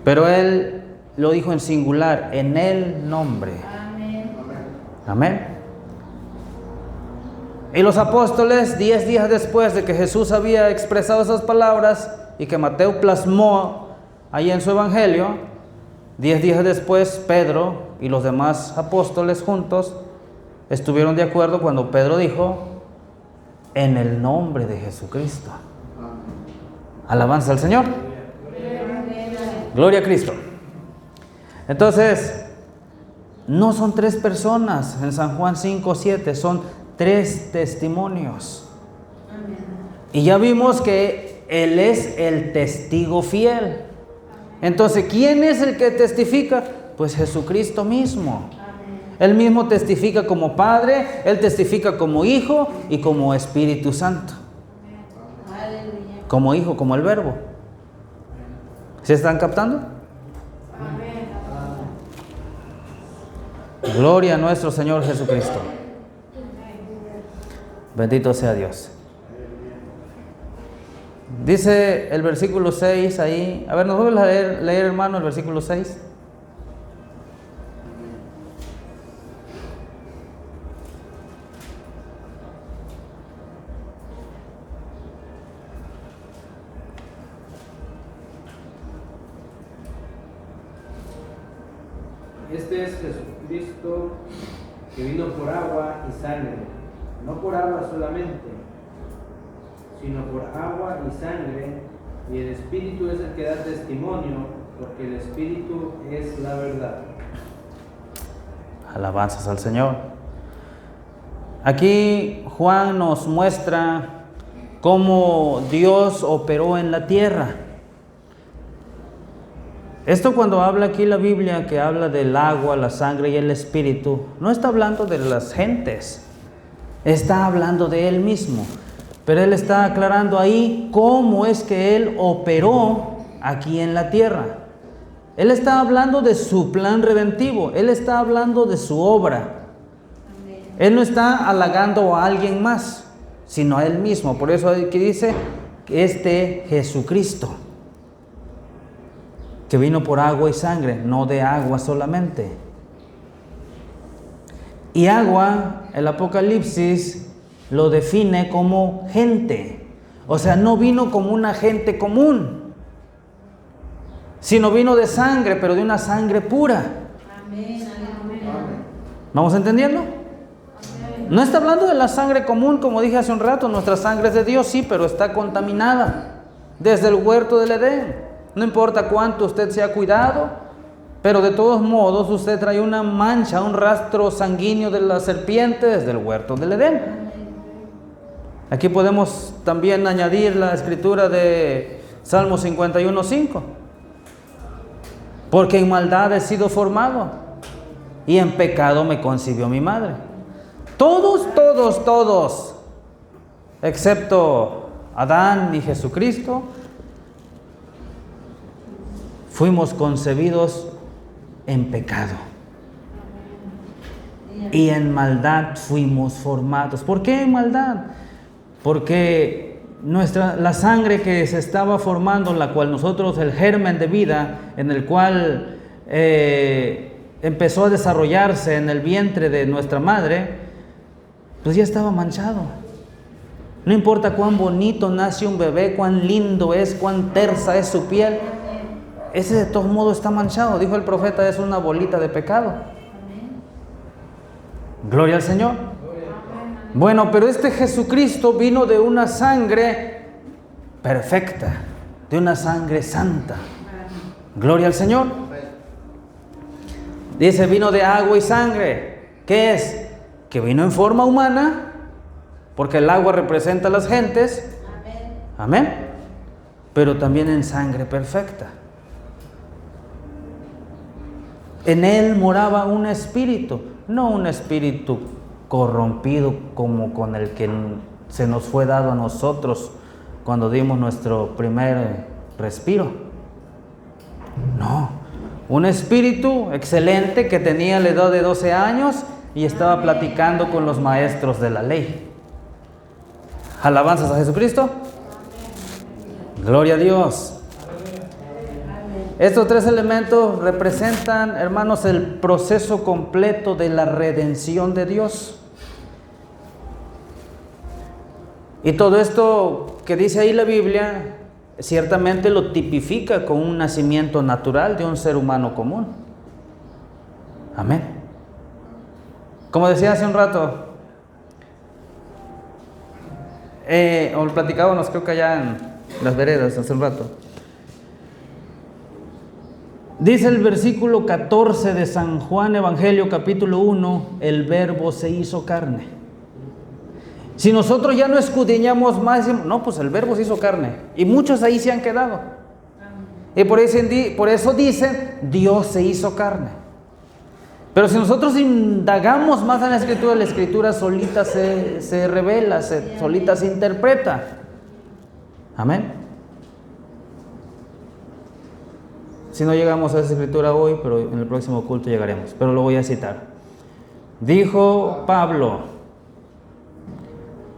Pero él lo dijo en singular: en el nombre. Amén. Y los apóstoles, 10 días después de que Jesús había expresado esas palabras y que Mateo plasmó ahí en su evangelio, 10 días después Pedro y los demás apóstoles juntos estuvieron de acuerdo cuando Pedro dijo: en el nombre de Jesucristo. Alabanza al Señor. Gloria a Cristo. Entonces, no son tres personas en San Juan 5, 7, son tres testimonios. Y ya vimos que Él es el testigo fiel. Entonces, ¿quién es el que testifica? Pues Jesucristo mismo. Él mismo testifica como Padre, Él testifica como Hijo y como Espíritu Santo. Como Hijo, como el Verbo. ¿Se están captando? Gloria a nuestro Señor Jesucristo. Bendito sea Dios. Dice el versículo 6 ahí. A ver, ¿nos vuelves a leer, hermano, el versículo 6? Este es Jesucristo que vino por agua y sangre, no por agua solamente, sino por agua y sangre, y el Espíritu es el que da testimonio, porque el Espíritu es la verdad. Alabanzas al Señor. Aquí Juan nos muestra cómo Dios operó en la tierra. Esto cuando habla aquí la Biblia, que habla del agua, la sangre y el Espíritu, no está hablando de las gentes, está hablando de Él mismo. Pero Él está aclarando ahí cómo es que Él operó aquí en la tierra. Él está hablando de su plan redentivo, Él está hablando de su obra. Él no está halagando a alguien más, sino a Él mismo. Por eso aquí dice que Jesucristo, que vino por agua y sangre, no de agua solamente. Y agua, el Apocalipsis lo define como gente. O sea, no vino como una gente común, sino vino de sangre, pero de una sangre pura. Amén. ¿Vamos entendiendo? No está hablando de la sangre común, como dije hace un rato. Nuestra sangre es de Dios, sí, pero está contaminada desde el huerto del Edén. No importa cuánto usted se ha cuidado, pero de todos modos usted trae una mancha, un rastro sanguíneo de la serpiente desde el huerto del Edén. Aquí podemos también añadir la escritura de Salmo 51:5. Porque en maldad he sido formado y en pecado me concibió mi madre. Todos, excepto Adán y Jesucristo, fuimos concebidos en pecado. Y en maldad fuimos formados. ¿Por qué en maldad? Porque la sangre que se estaba formando, en la cual nosotros, el germen de vida, en el cual empezó a desarrollarse en el vientre de nuestra madre, pues ya estaba manchado. No importa cuán bonito nace un bebé, cuán lindo es, cuán tersa es su piel, ese de todos modos está manchado. Dijo el profeta, es una bolita de pecado. Gloria al Señor. Bueno, pero este Jesucristo vino de una sangre perfecta, de una sangre santa. Gloria al Señor. Dice, vino de agua y sangre. ¿Qué es? Que vino en forma humana, porque el agua representa a las gentes. Amén. Pero también en sangre perfecta. En Él moraba un espíritu, no un espíritu corrompido como con el que se nos fue dado a nosotros cuando dimos nuestro primer respiro. No, un espíritu excelente que tenía la edad de 12 años y estaba platicando con los maestros de la ley. Alabanzas a Jesucristo. Gloria a Dios. Estos tres elementos representan, hermanos, el proceso completo de la redención de Dios. Y todo esto que dice ahí la Biblia, ciertamente lo tipifica con un nacimiento natural de un ser humano común. Amén. Como decía hace un rato, o platicábamos, creo que allá en las veredas hace un rato. Dice el versículo 14 de San Juan Evangelio capítulo 1, el verbo se hizo carne. Si nosotros ya no escudriñamos más, decimos, no, pues el verbo se hizo carne. Y muchos ahí se han quedado. Y por eso dicen, Dios se hizo carne. Pero si nosotros indagamos más en la escritura solita se revela, solita se interpreta. Amén. Si no llegamos a esa escritura hoy, pero en el próximo culto llegaremos. Pero lo voy a citar. Dijo Pablo,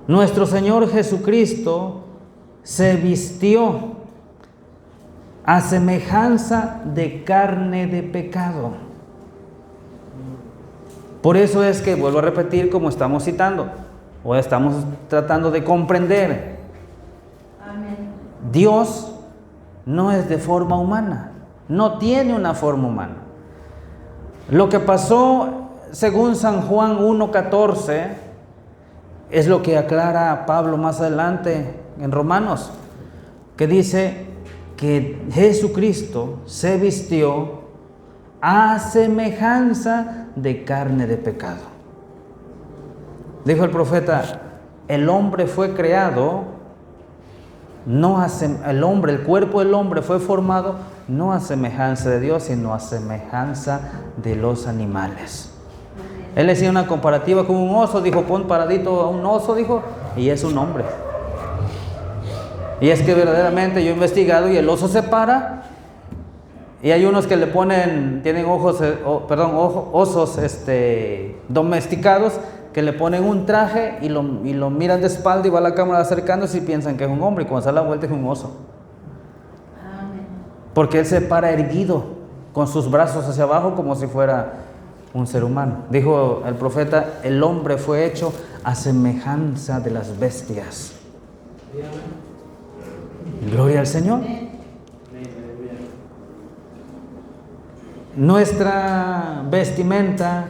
nuestro Señor Jesucristo se vistió a semejanza de carne de pecado. Por eso es que, vuelvo a repetir, como estamos citando, o estamos tratando de comprender, Amén. Dios no es de forma humana, no tiene una forma humana. Lo que pasó según San Juan 1:14 es lo que aclara Pablo más adelante en Romanos, que dice que Jesucristo se vistió a semejanza de carne de pecado. Dijo el profeta, el hombre fue creado, el cuerpo del hombre fue formado no a semejanza de Dios, sino a semejanza de los animales. Él decía una comparativa con un oso, dijo, pon paradito a un oso, dijo, y es un hombre. Y es que verdaderamente yo he investigado y el oso se para, y hay unos que le ponen, tienen osos domesticados, que le ponen un traje y lo miran de espalda y va a la cámara acercándose y piensan que es un hombre, y cuando se da la vuelta es un oso. Amén. Porque él se para erguido, con sus brazos hacia abajo como si fuera un ser humano. Dijo el profeta, el hombre fue hecho a semejanza de las bestias. Gloria al Señor. Nuestra vestimenta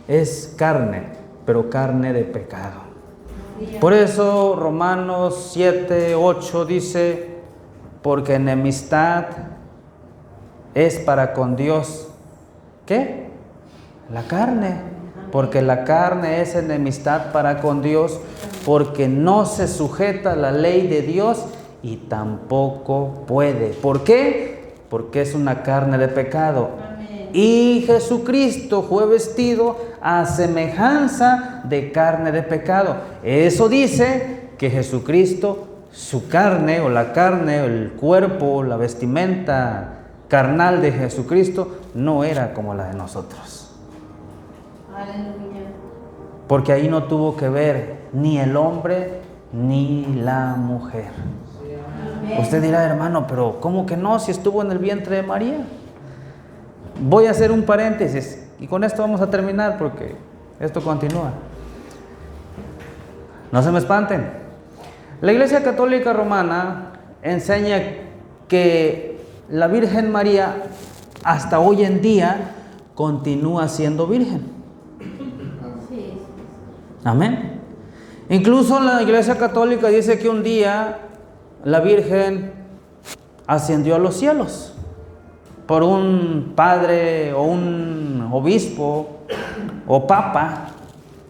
es carne, pero carne de pecado. Por eso Romanos 7:8 dice, porque enemistad es para con Dios, ¿qué? La carne, porque la carne es enemistad para con Dios, porque no se sujeta a la ley de Dios y tampoco puede. ¿Por qué? Porque es una carne de pecado. Amén. Y Jesucristo fue vestido a semejanza de carne de pecado. Eso dice que Jesucristo, su carne o la carne, el cuerpo, la vestimenta carnal de Jesucristo no era como la de nosotros. Aleluya. Porque ahí no tuvo que ver ni el hombre ni la mujer. Amén. Usted dirá, hermano, pero ¿cómo que no? Si estuvo en el vientre de María. Voy a hacer un paréntesis y con esto vamos a terminar porque esto continúa. No se me espanten. La Iglesia Católica Romana enseña que la Virgen María hasta hoy en día continúa siendo virgen. Sí. Amén. Incluso la Iglesia Católica dice que un día la Virgen ascendió a los cielos por un padre o un obispo o papa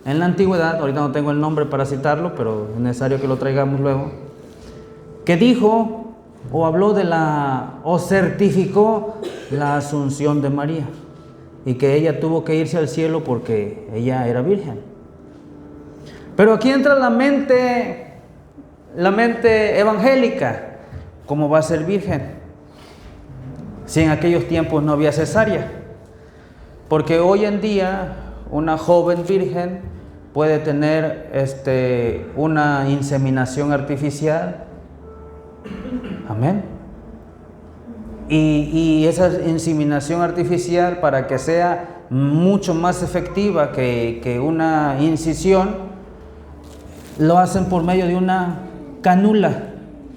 en la antigüedad, ahorita no tengo el nombre para citarlo, pero es necesario que lo traigamos luego, que dijo o habló o certificó la asunción de María y que ella tuvo que irse al cielo porque ella era virgen. Pero aquí entra la mente evangélica. ¿Cómo va a ser virgen si en aquellos tiempos no había cesárea? Porque hoy en día una joven virgen puede tener una inseminación artificial. Amén. Y esa inseminación artificial, para que sea mucho más efectiva que una incisión, lo hacen por medio de una cánula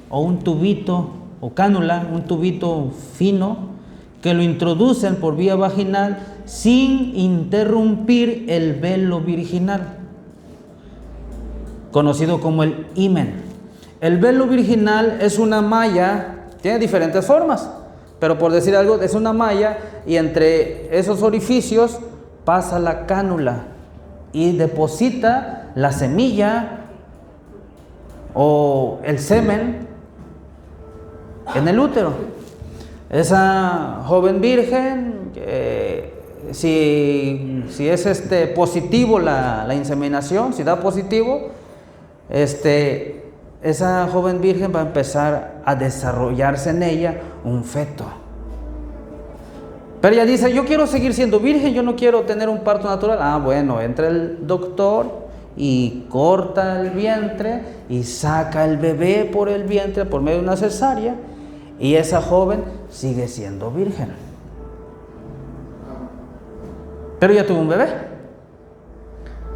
o un tubito o cánula, un tubito fino que lo introducen por vía vaginal sin interrumpir el velo virginal, conocido como el himen. El velo virginal es una malla, tiene diferentes formas, pero por decir algo, es una malla y entre esos orificios pasa la cánula y deposita la semilla o el semen en el útero. Esa joven virgen, si es positivo la inseminación, si da positivo, esa joven virgen va a empezar a desarrollarse en ella un feto. Pero ella dice, yo quiero seguir siendo virgen, yo no quiero tener un parto natural. Ah, bueno, entra el doctor y corta el vientre y saca el bebé por el vientre por medio de una cesárea, y esa joven sigue siendo virgen. Pero ya tuvo un bebé.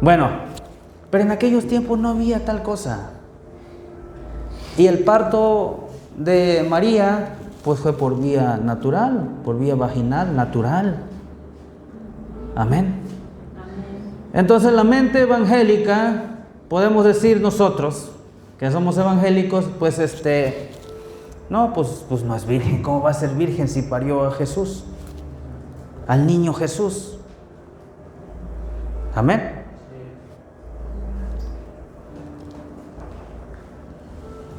Bueno, pero en aquellos tiempos no había tal cosa. Y el parto de María pues fue por vía natural, por vía vaginal, natural. Amén. Entonces la mente evangélica, podemos decir nosotros, que somos evangélicos, pues no, pues no es virgen. ¿Cómo va a ser virgen si parió a Jesús? Al niño Jesús. Amén.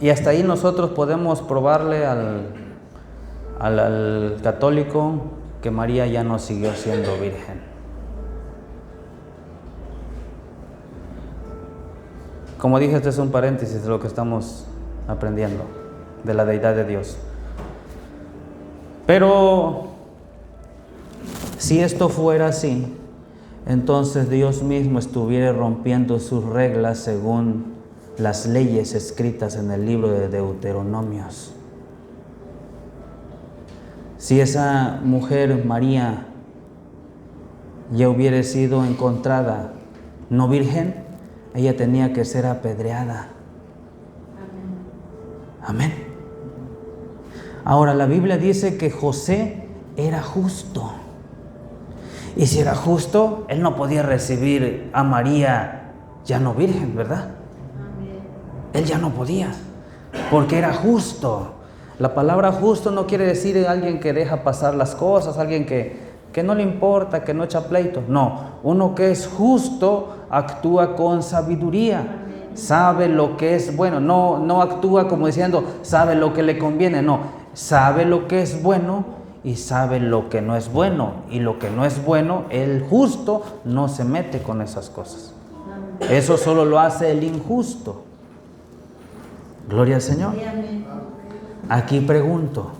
Y hasta ahí nosotros podemos probarle al católico que María ya no siguió siendo virgen. Como dije, este es un paréntesis de lo que estamos aprendiendo de la deidad de Dios. Pero si esto fuera así, entonces Dios mismo estuviera rompiendo sus reglas según las leyes escritas en el libro de Deuteronomios. Si esa mujer, María, ya hubiera sido encontrada no virgen, ella tenía que ser apedreada. Amén. Ahora, la Biblia dice que José era justo. Y si era justo, él no podía recibir a María ya no virgen, ¿verdad? Él ya no podía, porque era justo. La palabra justo no quiere decir alguien que deja pasar las cosas, alguien que no le importa, que no echa pleito. No, uno que es justo actúa con sabiduría, sabe lo que es bueno, no actúa como diciendo sabe lo que le conviene, no, sabe lo que es bueno y sabe lo que no es bueno, y lo que no es bueno, el justo no se mete con esas cosas. Eso solo lo hace el injusto. Gloria al Señor. Aquí pregunto,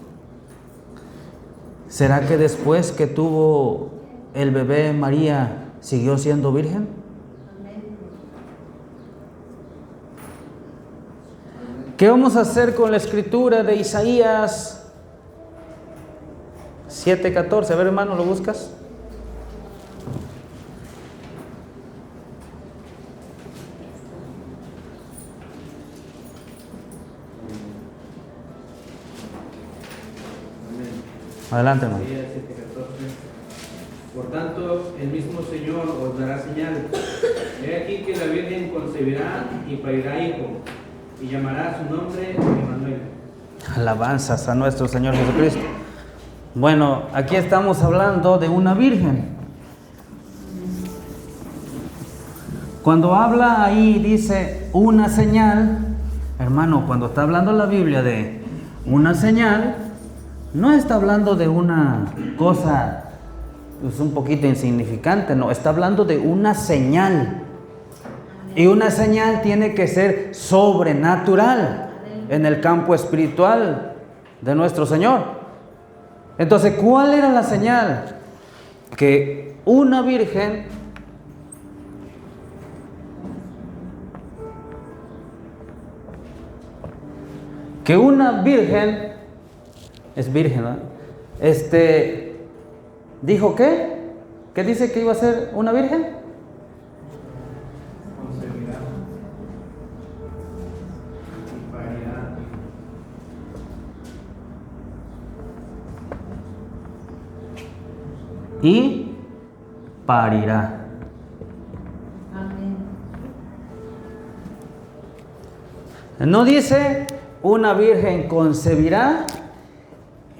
¿será que después que tuvo el bebé María siguió siendo virgen? ¿Qué vamos a hacer con la escritura de Isaías 7:14? A ver, hermano, ¿lo buscas? Adelante, hermano. Por tanto, el mismo Señor os dará señal. He aquí que la Virgen concebirá y parirá hijo, y llamará su nombre Emmanuel. Alabanzas a nuestro Señor Jesucristo. Bueno, aquí estamos hablando de una virgen. Cuando habla ahí, dice una señal, hermano, cuando está hablando la Biblia de una señal, no está hablando de una cosa pues, un poquito insignificante, no, está hablando de una señal. Y una señal tiene que ser sobrenatural en el campo espiritual de nuestro Señor. Entonces, ¿cuál era la señal? Que una virgen es virgen, ¿no? ¿Dijo qué? ¿Qué dice que iba a ser una virgen? Concebirá y parirá. Amén. No dice una virgen concebirá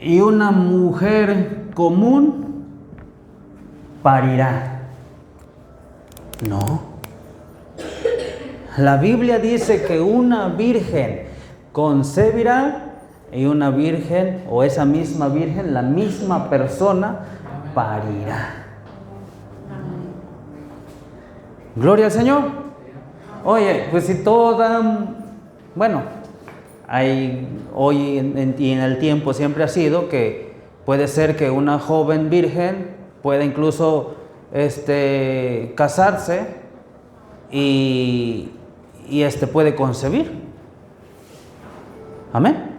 y una mujer común parirá. No. La Biblia dice que una virgen concebirá y una virgen, o esa misma virgen, la misma persona, parirá. Gloria al Señor. Oye, pues si bueno, hay hoy y en el tiempo siempre ha sido que Puede ser que una joven virgen pueda incluso casarse y puede concebir. Amén.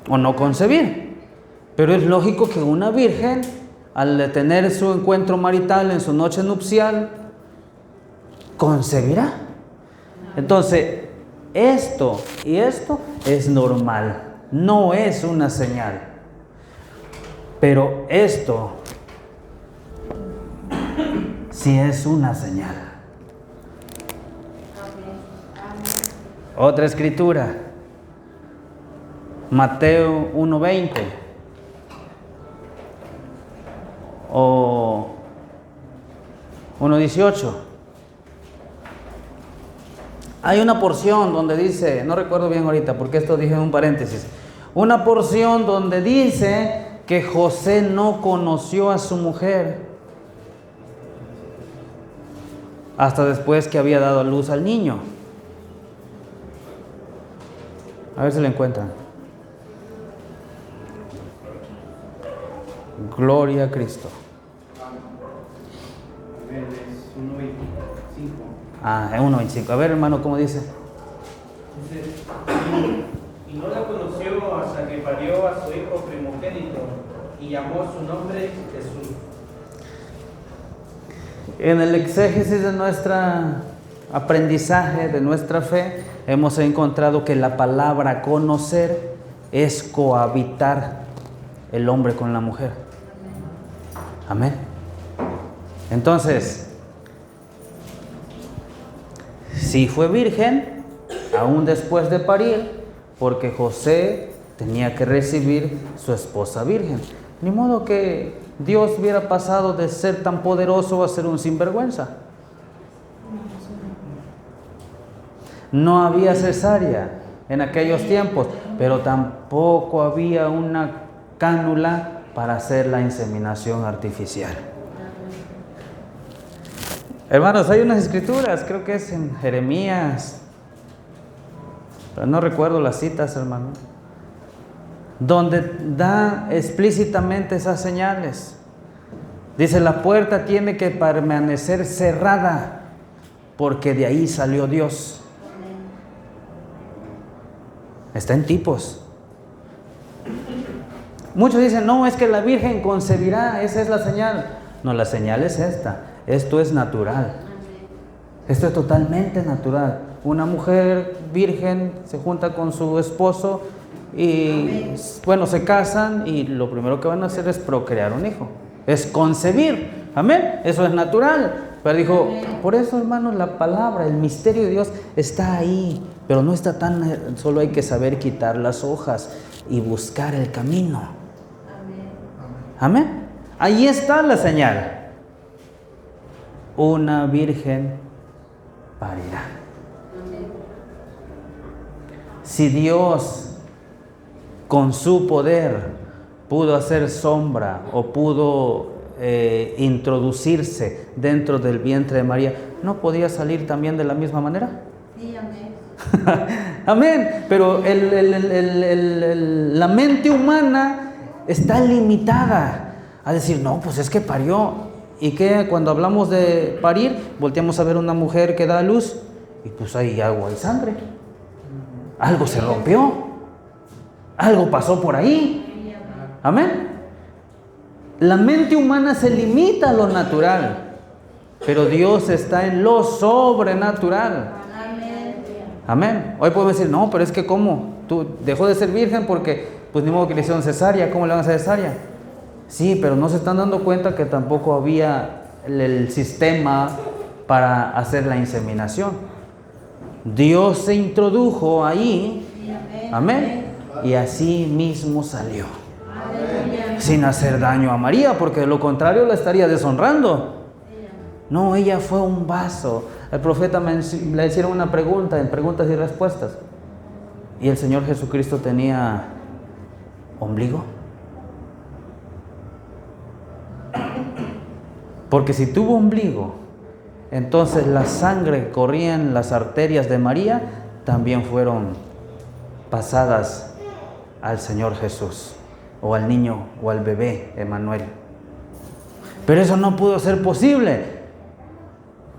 O no concebir. Pero es lógico que una virgen, al tener su encuentro marital en su noche nupcial, concebirá. Entonces, esto y esto es normal, no es una señal. Pero esto sí es una señal. Otra escritura, Mateo 1:20 o 1:18. Hay una porción donde dice, no recuerdo bien ahorita porque esto dije en un paréntesis, una porción donde dice que José no conoció a su mujer hasta después que había dado a luz al niño. A ver si lo encuentran. Gloria a Cristo. Es 1:25. Ah, es 1:25. A ver, hermano, ¿cómo dice? Dice, y no la conoció hasta que parió a su hijo primogénito y llamó su nombre Jesús. En el exégesis de nuestro aprendizaje, de nuestra fe, hemos encontrado que la palabra conocer es cohabitar el hombre con la mujer. Amén. Entonces, sí fue virgen, aún después de parir, porque José tenía que recibir su esposa virgen. Ni modo que Dios hubiera pasado de ser tan poderoso a ser un sinvergüenza. No había cesárea en aquellos tiempos, pero tampoco había una cánula para hacer la inseminación artificial. Hermanos, hay unas escrituras, creo que es en Jeremías, pero no recuerdo las citas, hermano, donde da explícitamente esas señales. Dice, la puerta tiene que permanecer cerrada, porque de ahí salió Dios. Está en tipos. Muchos dicen, no, es que la Virgen concebirá, esa es la señal. No, la señal es esta. Esto es natural. Esto es totalmente natural. Una mujer virgen se junta con su esposo y, bueno, se casan y lo primero que van a hacer es procrear un hijo. Es concebir. Amén. Eso es natural. Pero dijo, por eso, hermanos, la palabra, el misterio de Dios está ahí. Pero no está tan, solo hay que saber quitar las hojas y buscar el camino. Amén. Ahí está la señal. Una virgen parirá. Si Dios con su poder pudo hacer sombra o pudo introducirse dentro del vientre de María, ¿no podía salir también de la misma manera? Sí, amén. Amén. Pero la mente humana está limitada a decir, no, pues es que parió. Y que cuando hablamos de parir, volteamos a ver una mujer que da a luz y pues hay agua y sangre. Algo se rompió. Algo pasó por ahí. Amén. La mente humana se limita a lo natural, pero Dios está en lo sobrenatural. Amén. Hoy podemos decir, no, pero es que ¿cómo? Tú dejó de ser virgen porque, pues ni modo que le hicieron cesárea. ¿Cómo le van a hacer cesárea? Sí, pero no se están dando cuenta que tampoco había el sistema para hacer la inseminación. Dios se introdujo ahí. Amén. Y así mismo salió. Sin hacer daño a María, porque de lo contrario la estaría deshonrando. No, ella fue un vaso. El profeta le hicieron una pregunta en preguntas y respuestas. ¿Y el Señor Jesucristo tenía ombligo? Porque si tuvo ombligo, entonces la sangre que corría en las arterias de María también fueron pasadas al Señor Jesús. o al niño o al bebé Emanuel. Pero eso no pudo ser posible,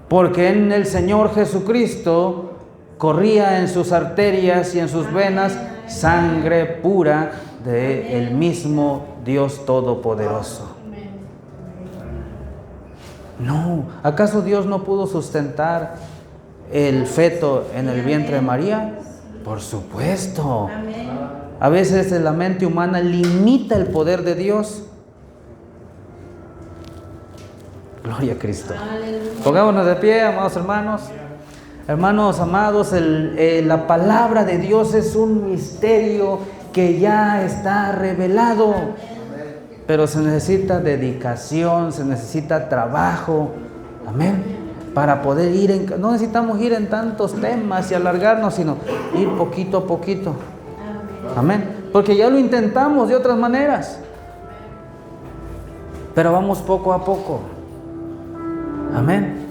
porque en el Señor Jesucristo corría en sus arterias y en sus venas sangre pura del mismo Dios Todopoderoso. No, ¿acaso Dios no pudo sustentar el feto en el vientre de María? Por supuesto. A veces la mente humana limita el poder de Dios. Gloria a Cristo. Pongámonos de pie, amados hermanos. Hermanos amados, la palabra de Dios es un misterio que ya está revelado. Pero se necesita dedicación, se necesita trabajo. Amén. Para poder no necesitamos ir en tantos temas y alargarnos, sino ir poquito a poquito. Amén. Porque ya lo intentamos de otras maneras. Pero vamos poco a poco. Amén.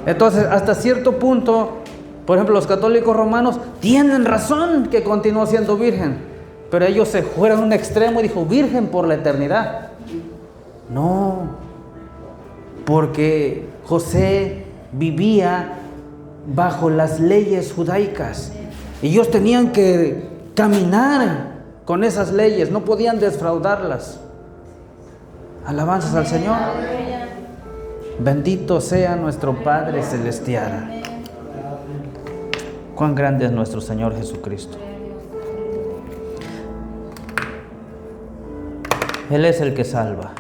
Entonces, hasta cierto punto, por ejemplo, los católicos romanos tienen razón que continuó siendo virgen. Pero ellos se fueron a un extremo y dijo, virgen por la eternidad. No, porque José vivía bajo las leyes judaicas. Ellos tenían que caminar con esas leyes, no podían defraudarlas. Alabanzas al Señor. Bendito sea nuestro Padre Celestial. Cuán grande es nuestro Señor Jesucristo. Él es el que salva.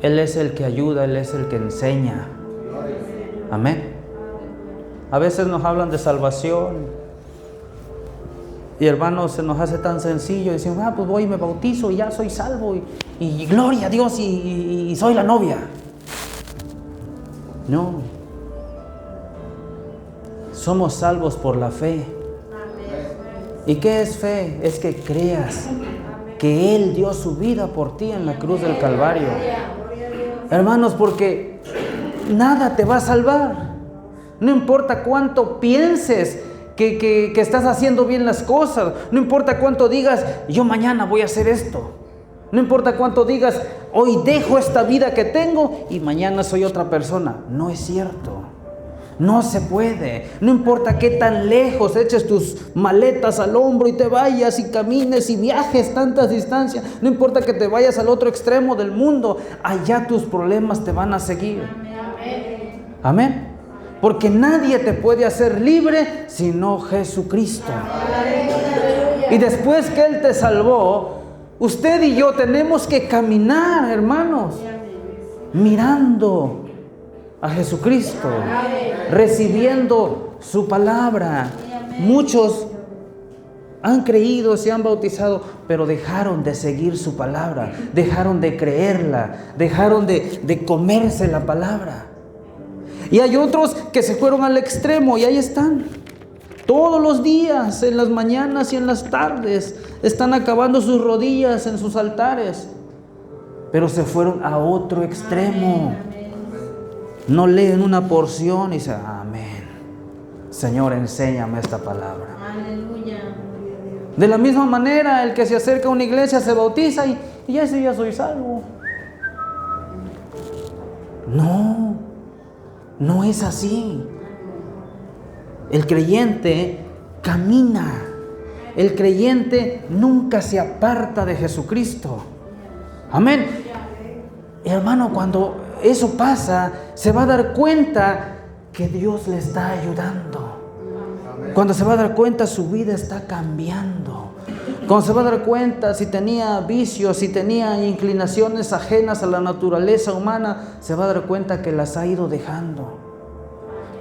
Él es el que ayuda, Él es el que enseña. Amén. A veces nos hablan de salvación y hermanos, se nos hace tan sencillo. Dicen, pues voy y me bautizo y ya soy salvo y gloria a Dios y soy la novia. No. Somos salvos por la fe. ¿Y qué es fe? Es que creas que Él dio su vida por ti en la cruz del Calvario. Hermanos, porque nada te va a salvar. No importa cuánto pienses que estás haciendo bien las cosas. No importa cuánto digas, yo mañana voy a hacer esto. No importa cuánto digas, hoy dejo esta vida que tengo y mañana soy otra persona. No es cierto. No se puede. No importa qué tan lejos eches tus maletas al hombro y te vayas y camines y viajes tantas distancias. No importa que te vayas al otro extremo del mundo. Allá tus problemas te van a seguir. Amén. Porque nadie te puede hacer libre sino Jesucristo. Y después que Él te salvó, usted y yo tenemos que caminar, hermanos, mirando a Jesucristo, recibiendo su palabra. Muchos han creído, se han bautizado, pero dejaron de seguir su palabra, dejaron de creerla, dejaron de comerse la palabra. Y hay otros que se fueron al extremo y ahí están. Todos los días, en las mañanas y en las tardes, están acabando sus rodillas en sus altares. Pero se fueron a otro extremo. No leen una porción y dicen, amén. Señor, enséñame esta palabra. Aleluya. De la misma manera, el que se acerca a una iglesia se bautiza y ya ese día soy salvo. No es así. El creyente camina. El creyente nunca se aparta de Jesucristo. Amén. Hermano, cuando eso pasa, se va a dar cuenta que Dios le está ayudando. Cuando se va a dar cuenta, su vida está cambiando. Cuando se va a dar cuenta si tenía vicios, si tenía inclinaciones ajenas a la naturaleza humana, se va a dar cuenta que las ha ido dejando.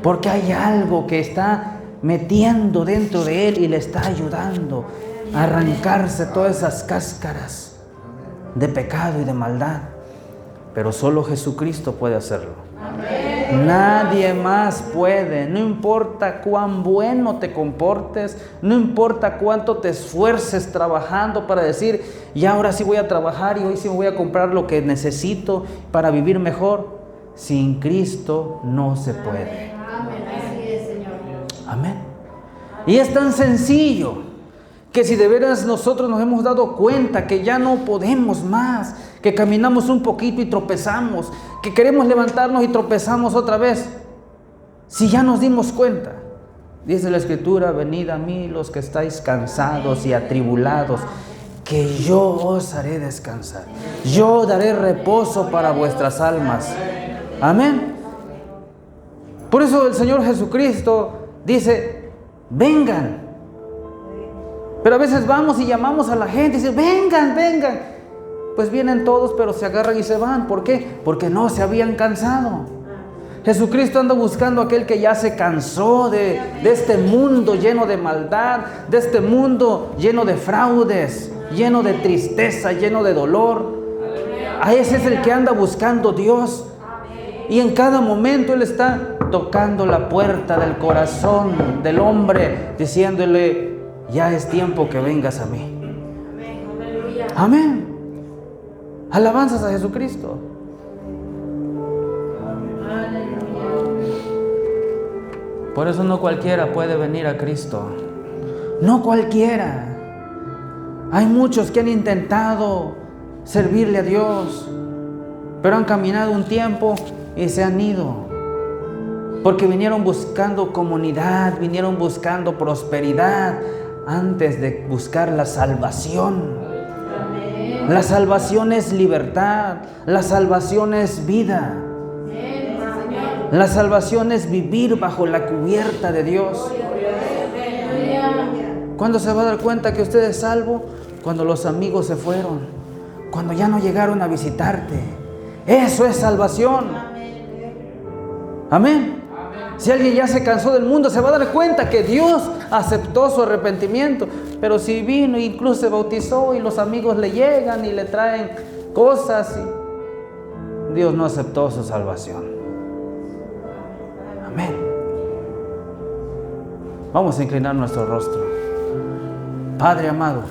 Porque hay algo que está metiendo dentro de él y le está ayudando a arrancarse todas esas cáscaras de pecado y de maldad. Pero solo Jesucristo puede hacerlo. Amén. Nadie más puede. No importa cuán bueno te comportes, no importa cuánto te esfuerces trabajando para decir, y ahora sí voy a trabajar y hoy sí me voy a comprar lo que necesito para vivir mejor. Sin Cristo no se puede. Amén. Así es, Señor. Amén. Y es tan sencillo que si de veras nosotros nos hemos dado cuenta que ya no podemos más, que caminamos un poquito y tropezamos, que queremos levantarnos y tropezamos otra vez, si ya nos dimos cuenta, dice la Escritura, venid a mí los que estáis cansados y atribulados, que yo os haré descansar, yo daré reposo para vuestras almas. Amén. Por eso el Señor Jesucristo dice, vengan. Pero a veces vamos y llamamos a la gente y dicen, vengan, vengan. Pues vienen todos, pero se agarran y se van. ¿Por qué? Porque no se habían cansado. Jesucristo anda buscando a aquel que ya se cansó de este mundo lleno de maldad, de este mundo lleno de fraudes, lleno de tristeza, lleno de dolor. A ese es el que anda buscando Dios. Y en cada momento Él está tocando la puerta del corazón del hombre, diciéndole, ya es tiempo que vengas a mí. Amén. Alabanzas a Jesucristo. Por eso no cualquiera puede venir a Cristo. No cualquiera. Hay muchos que han intentado servirle a Dios, pero han caminado un tiempo y se han ido. Porque vinieron buscando comunidad, vinieron buscando prosperidad, antes de buscar la salvación. La salvación es libertad, la salvación es vida. La salvación es vivir bajo la cubierta de Dios. ¿Cuándo se va a dar cuenta que usted es salvo? Cuando los amigos se fueron, cuando ya no llegaron a visitarte. Eso es salvación. Amén. Si alguien ya se cansó del mundo, se va a dar cuenta que Dios aceptó su arrepentimiento. Pero si vino, incluso se bautizó y los amigos le llegan y le traen cosas, y Dios no aceptó su salvación. Amén. Vamos a inclinar nuestro rostro. Padre amado,